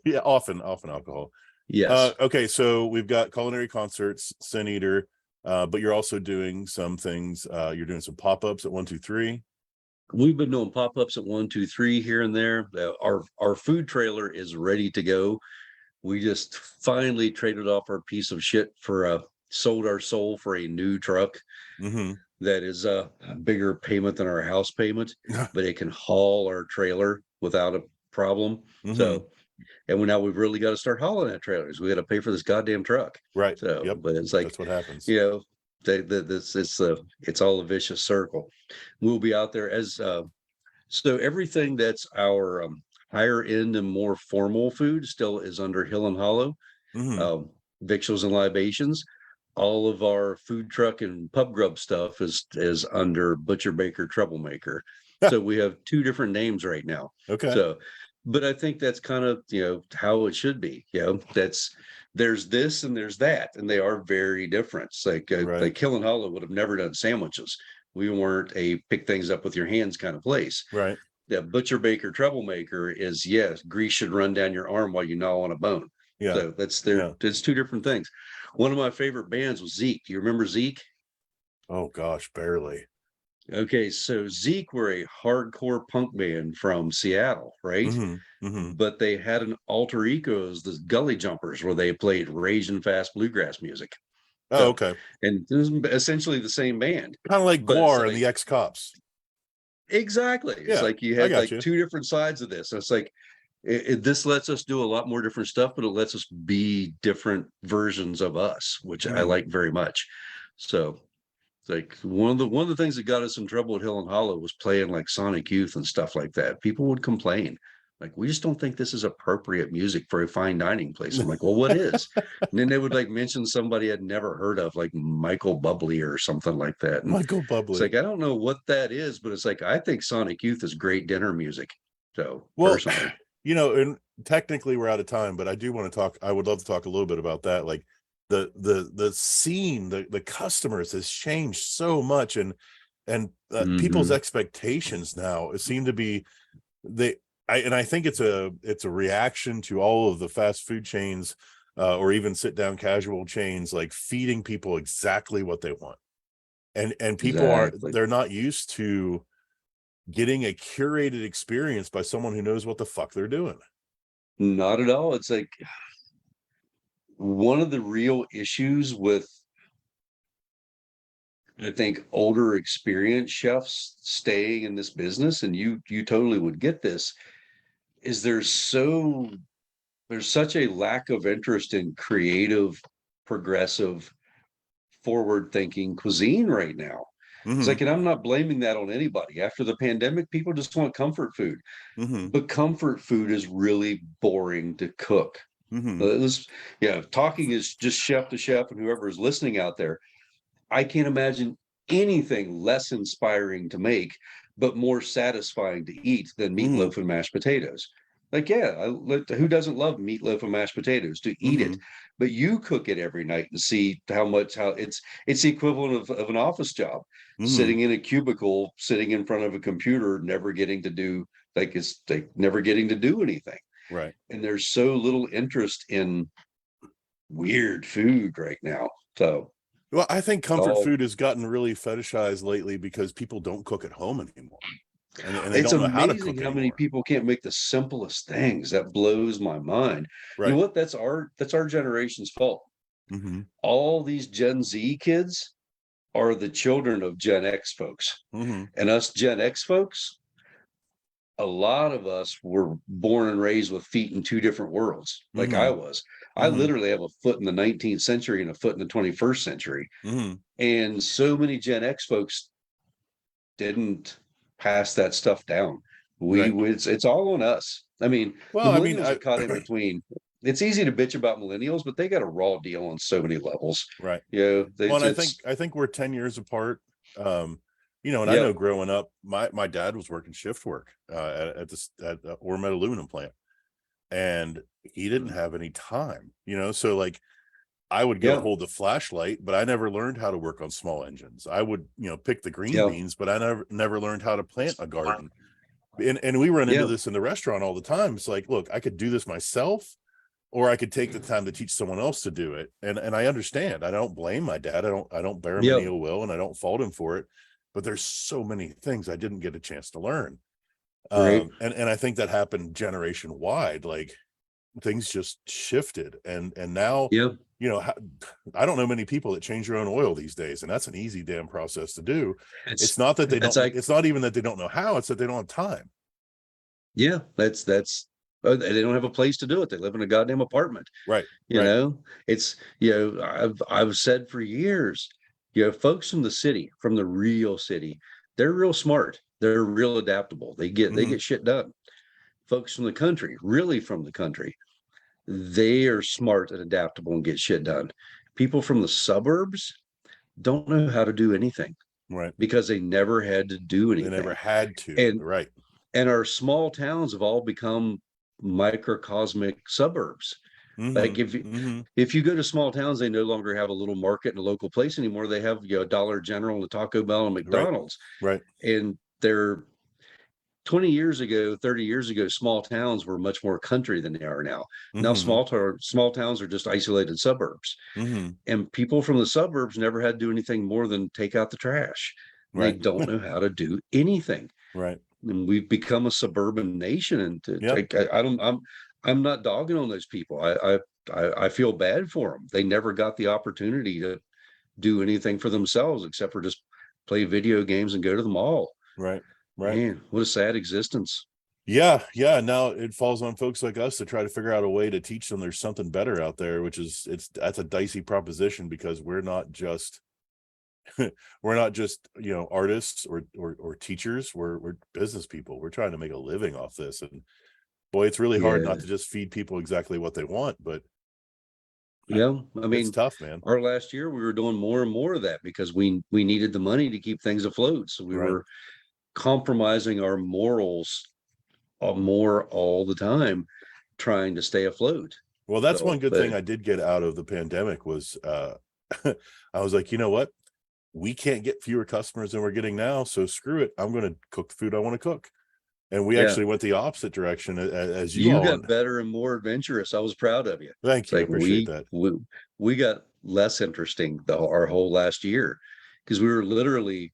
Yeah, often alcohol. Yes. Okay, so we've got Culinary Concerts, Sin Eater, but you're also doing some things. You're doing some pop-ups at 123. We've been doing pop-ups at 123 here and there. Our food trailer is ready to go. We just finally traded off our piece of shit for sold our soul for a new truck. That is a bigger payment than our house payment, but it can haul our trailer without a problem. So, and now we've really got to start hauling that trailers. We got to pay for this goddamn truck. Right. So, but it's like, that's what happens. It's all a vicious circle. We'll be out there as so everything that's our higher end and more formal food still is under Hill and Hollow, victuals and libations. All of our food truck and pub grub stuff is under Butcher Baker Troublemaker. So we have two different names right now. Okay. So, but I think that's kind of how it should be. There's this and there's that, and they are very different. It's like Hill and Hollow would have never done sandwiches. We weren't a pick things up with your hands kind of place. Right. Yeah, Butcher Baker Troublemaker is grease should run down your arm while you gnaw on a bone. Yeah. So it's two different things. One of my favorite bands was Zeke. Do you remember Zeke? Oh gosh, barely. Okay, so Zeke were a hardcore punk band from Seattle, right? But they had an alter ego as the Gully Jumpers, where they played raging fast bluegrass music. Oh, okay. And it was essentially the same band. Kind of like Guar and the Ex-Cops. Exactly. It's like you had two different sides of this. So it's like this lets us do a lot more different stuff, but it lets us be different versions of us, which I like very much. So like one of the things that got us in trouble at Hill and Hollow was playing like Sonic Youth and stuff like that. People would complain. Like, we just don't think this is appropriate music for a fine dining place. I'm like, well, what is? And then they would like mention somebody I'd never heard of, like Michael Bublé or something like that. And Michael it's Bublé. like, I don't know what that is, but it's like, I think Sonic Youth is great dinner music. So Well, personally, and technically we're out of time, but I do want to talk. I would love to talk a little bit about that. Like the scene, the customers has changed so much, and people's Mhm. expectations now seem to be they. I think it's a reaction to all of the fast food chains, or even sit down casual chains, like feeding people exactly what they want, and people Exactly. they're not used to getting a curated experience by someone who knows what the fuck they're doing. Not at all. It's like one of the real issues with, I think, older experienced chefs staying in this business, and you totally would get this, is there's such a lack of interest in creative, progressive, forward-thinking cuisine right now. It's Hmm. like, and I'm not blaming that on anybody. After the pandemic, people just want comfort food, Hmm. but comfort food is really boring to cook. Hmm. This, yeah, talking is just chef to chef, and whoever is listening out there, I can't imagine anything less inspiring to make, but more satisfying to eat than Hmm. meatloaf and mashed potatoes. Like, yeah, who doesn't love meatloaf and mashed potatoes to eat it? Hmm. But you cook it every night and see how it's the equivalent of an office job, Hmm. sitting in a cubicle, sitting in front of a computer, never getting to do like it's like never getting to do anything. Right. And there's so little interest in weird food right now. So Well, I think it's comfort all food has gotten really fetishized lately because people don't cook at home anymore, and they It's don't know how to amazing cook how many anymore. people can't make the simplest things. That blows my mind. You know Right. what? That's our generation's fault. Hmm. All these Gen Z kids are the children of Gen X folks. Hmm. And us Gen X folks, a lot of us were born and raised with feet in two different worlds, like I Hmm. was. I Hmm. literally have a foot in the 19th century and a foot in the 21st century. Hmm. And so many Gen X folks didn't pass that stuff down. Right. It's all on us. I mean, the Well, I mean, millennials are caught in between. It's easy to bitch about millennials, but they got a raw deal on so many levels. right. You know, Well, and it's I think we're 10 years apart. Um, and I know yep, growing up, my dad was working shift work at the Ormet aluminum plant, and he didn't have any time, so like I would go yep, hold the flashlight, but I never learned how to work on small engines. I would, pick the green yep, beans, but I never learned how to plant a garden. And we run into yep. this in the restaurant all the time. It's like, look, I could do this myself, or I could take the time to teach someone else to do it. And I understand. I don't blame my dad. I don't bear him any Yep. ill will, and I don't fault him for it. But there's so many things I didn't get a chance to learn. Right. And I think that happened generation wide. Like things just shifted, and now, Yep. you know I don't know many people that change their own oil these days, and that's an easy damn process to do. It's It's not that it's like, it's not even that they don't know how, it's that they don't have time. yeah, that's they don't have a place to do it. They live in a goddamn apartment. Right. You Right. know, it's I've said for years, folks from the city, from the real city, they're real smart. They're real adaptable. They Hmm. get shit done. Folks from the country, really from the country, they are smart and adaptable and get shit done. People from the suburbs don't know how to do anything Right. because they never had to do They never anything. had to. And Right. and our small towns have all become microcosmic suburbs. Hmm. Like Hmm. if you go to small towns, they no longer have a little market and a local place anymore. They have, a Dollar General and a Taco Bell and Right. McDonald's. Right. And they're 20 years ago, 30 years ago, small towns were much more country than they are now. Now Hmm. small towns are just isolated suburbs. Hmm. And people from the suburbs never had to do anything more than take out the trash. And they Right. don't know how to do anything. Right. And we've become a suburban nation. And Yep. I don't I'm not dogging on those people. I feel bad for them. They never got the opportunity to do anything for themselves except for just play video games and go to the mall. Right. Right. Man, what a sad existence. Yeah, yeah. Now it falls on folks like us to try to figure out a way to teach them there's something better out there, which is that's a dicey proposition because we're not just artists or teachers. We're business people. We're trying to make a living off this, and boy, it's really hard Yeah. not to just feed people exactly what they want, but Yeah. I it's mean, tough, man. our last year we were doing more and more of that because we needed the money to keep things afloat. So we Right. were compromising our morals more all the time, trying to stay afloat. Well, that's one So, good but thing I did get out of the pandemic was I was like, you know what? We can't get fewer customers than we're getting now, so screw it. I'm going to cook the food I want to cook. And we yeah, actually went the opposite direction as you you all. got better and more adventurous. I was proud of you. Thank It's you. I like appreciate that. we got less interesting our whole last year because we were literally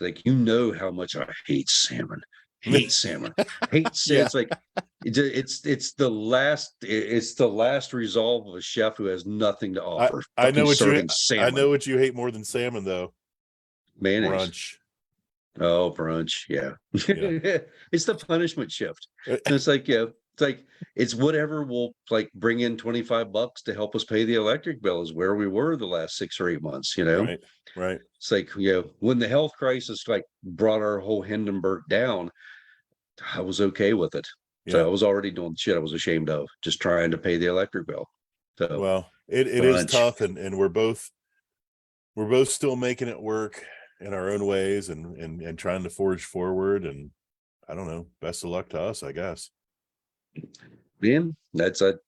like, you know how much I hate salmon. Hate salmon. Hate salmon. Yeah, It's like it's the last resolve of a chef who has nothing to offer. I know Fucking what you serving I know salmon. what you hate more than salmon though. Mayonnaise. Brunch. Oh, brunch. Yeah. Yeah. It's the punishment shift. Uh, And it's like, yeah, it's like it's whatever will like bring in $25 to help us pay the electric bill is where we were the last 6 or 8 months, you know? Right. Right. It's like, you know, when the health crisis like brought our whole Hindenburg down, I was okay with it. So Yeah. I was already doing shit I was ashamed of, just trying to pay the electric bill. So Well, it is brunch. tough, and we're both still making it work in our own ways and trying to forge forward. And I don't know, best of luck to us, I guess. Man, that's a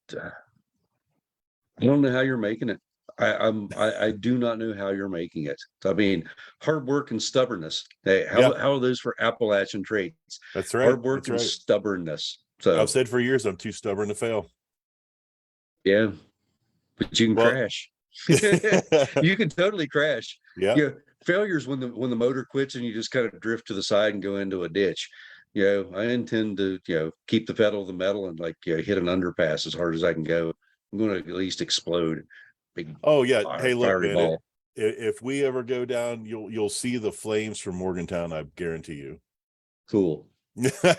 I don't know how you're making it. I do not know how you're making it. I mean, hard work and stubbornness. Hey, Yeah, how are those for Appalachian traits? that's right. Hard work That's and right. stubbornness. I've So said for years I'm too stubborn to fail. yeah, but you can Well, crash. You can totally crash. yeah, Yeah, failure's when the motor quits and you just kind of drift to the side and go into a ditch. You know, I intend to, you know, keep the pedal to the metal and like, you know, hit an underpass as hard as I can go. I'm going to at least explode. Big oh yeah. Hey, look, fiery man, ball. if we ever go down, you'll see the flames from Morgantown, I guarantee you. Cool.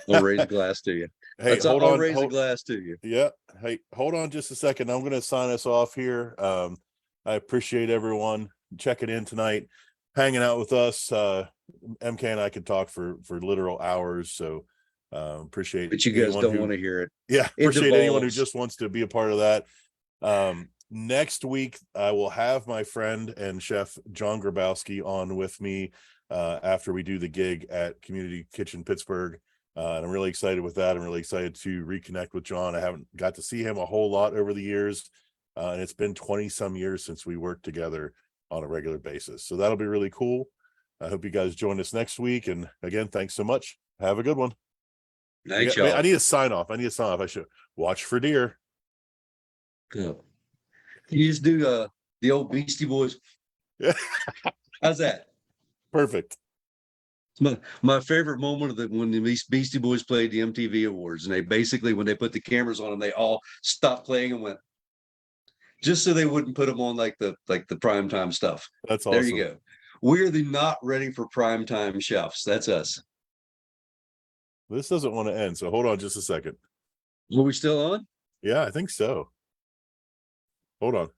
I'll raise a glass to you. Hey, hold I'll on, raise a glass to you. yeah. Hey, hold on just a second. I'm going to sign us off here. I appreciate everyone checking in tonight, hanging out with us. MK and I could talk for literal hours. So appreciate But you guys anyone don't who, want to hear it. yeah, It appreciate anyone who devolves. just wants to be a part of that. Next week, I will have my friend and chef John Grabowski on with me after we do the gig at Community Kitchen Pittsburgh. And I'm really excited with that. I'm really excited to reconnect with John. I haven't got to see him a whole lot over the years. And it's been 20 some years since we worked together on a regular basis. So that'll be really cool. I hope you guys join us next week. And again, thanks so much. Have a good one. Thanks, I y'all. need a sign off. I should watch for deer. Yeah. You just do the old Beastie Boys. Yeah. How's that? Perfect. My favorite moment of when the Beastie Boys played the MTV Awards, and they basically, when they put the cameras on them, they all stopped playing and went, just so they wouldn't put them on like the primetime stuff. That's There you awesome. go. We're the not ready for primetime chefs. That's us. This doesn't want to end. So hold on just a second. Are we still on? Yeah, I think so. Hold on.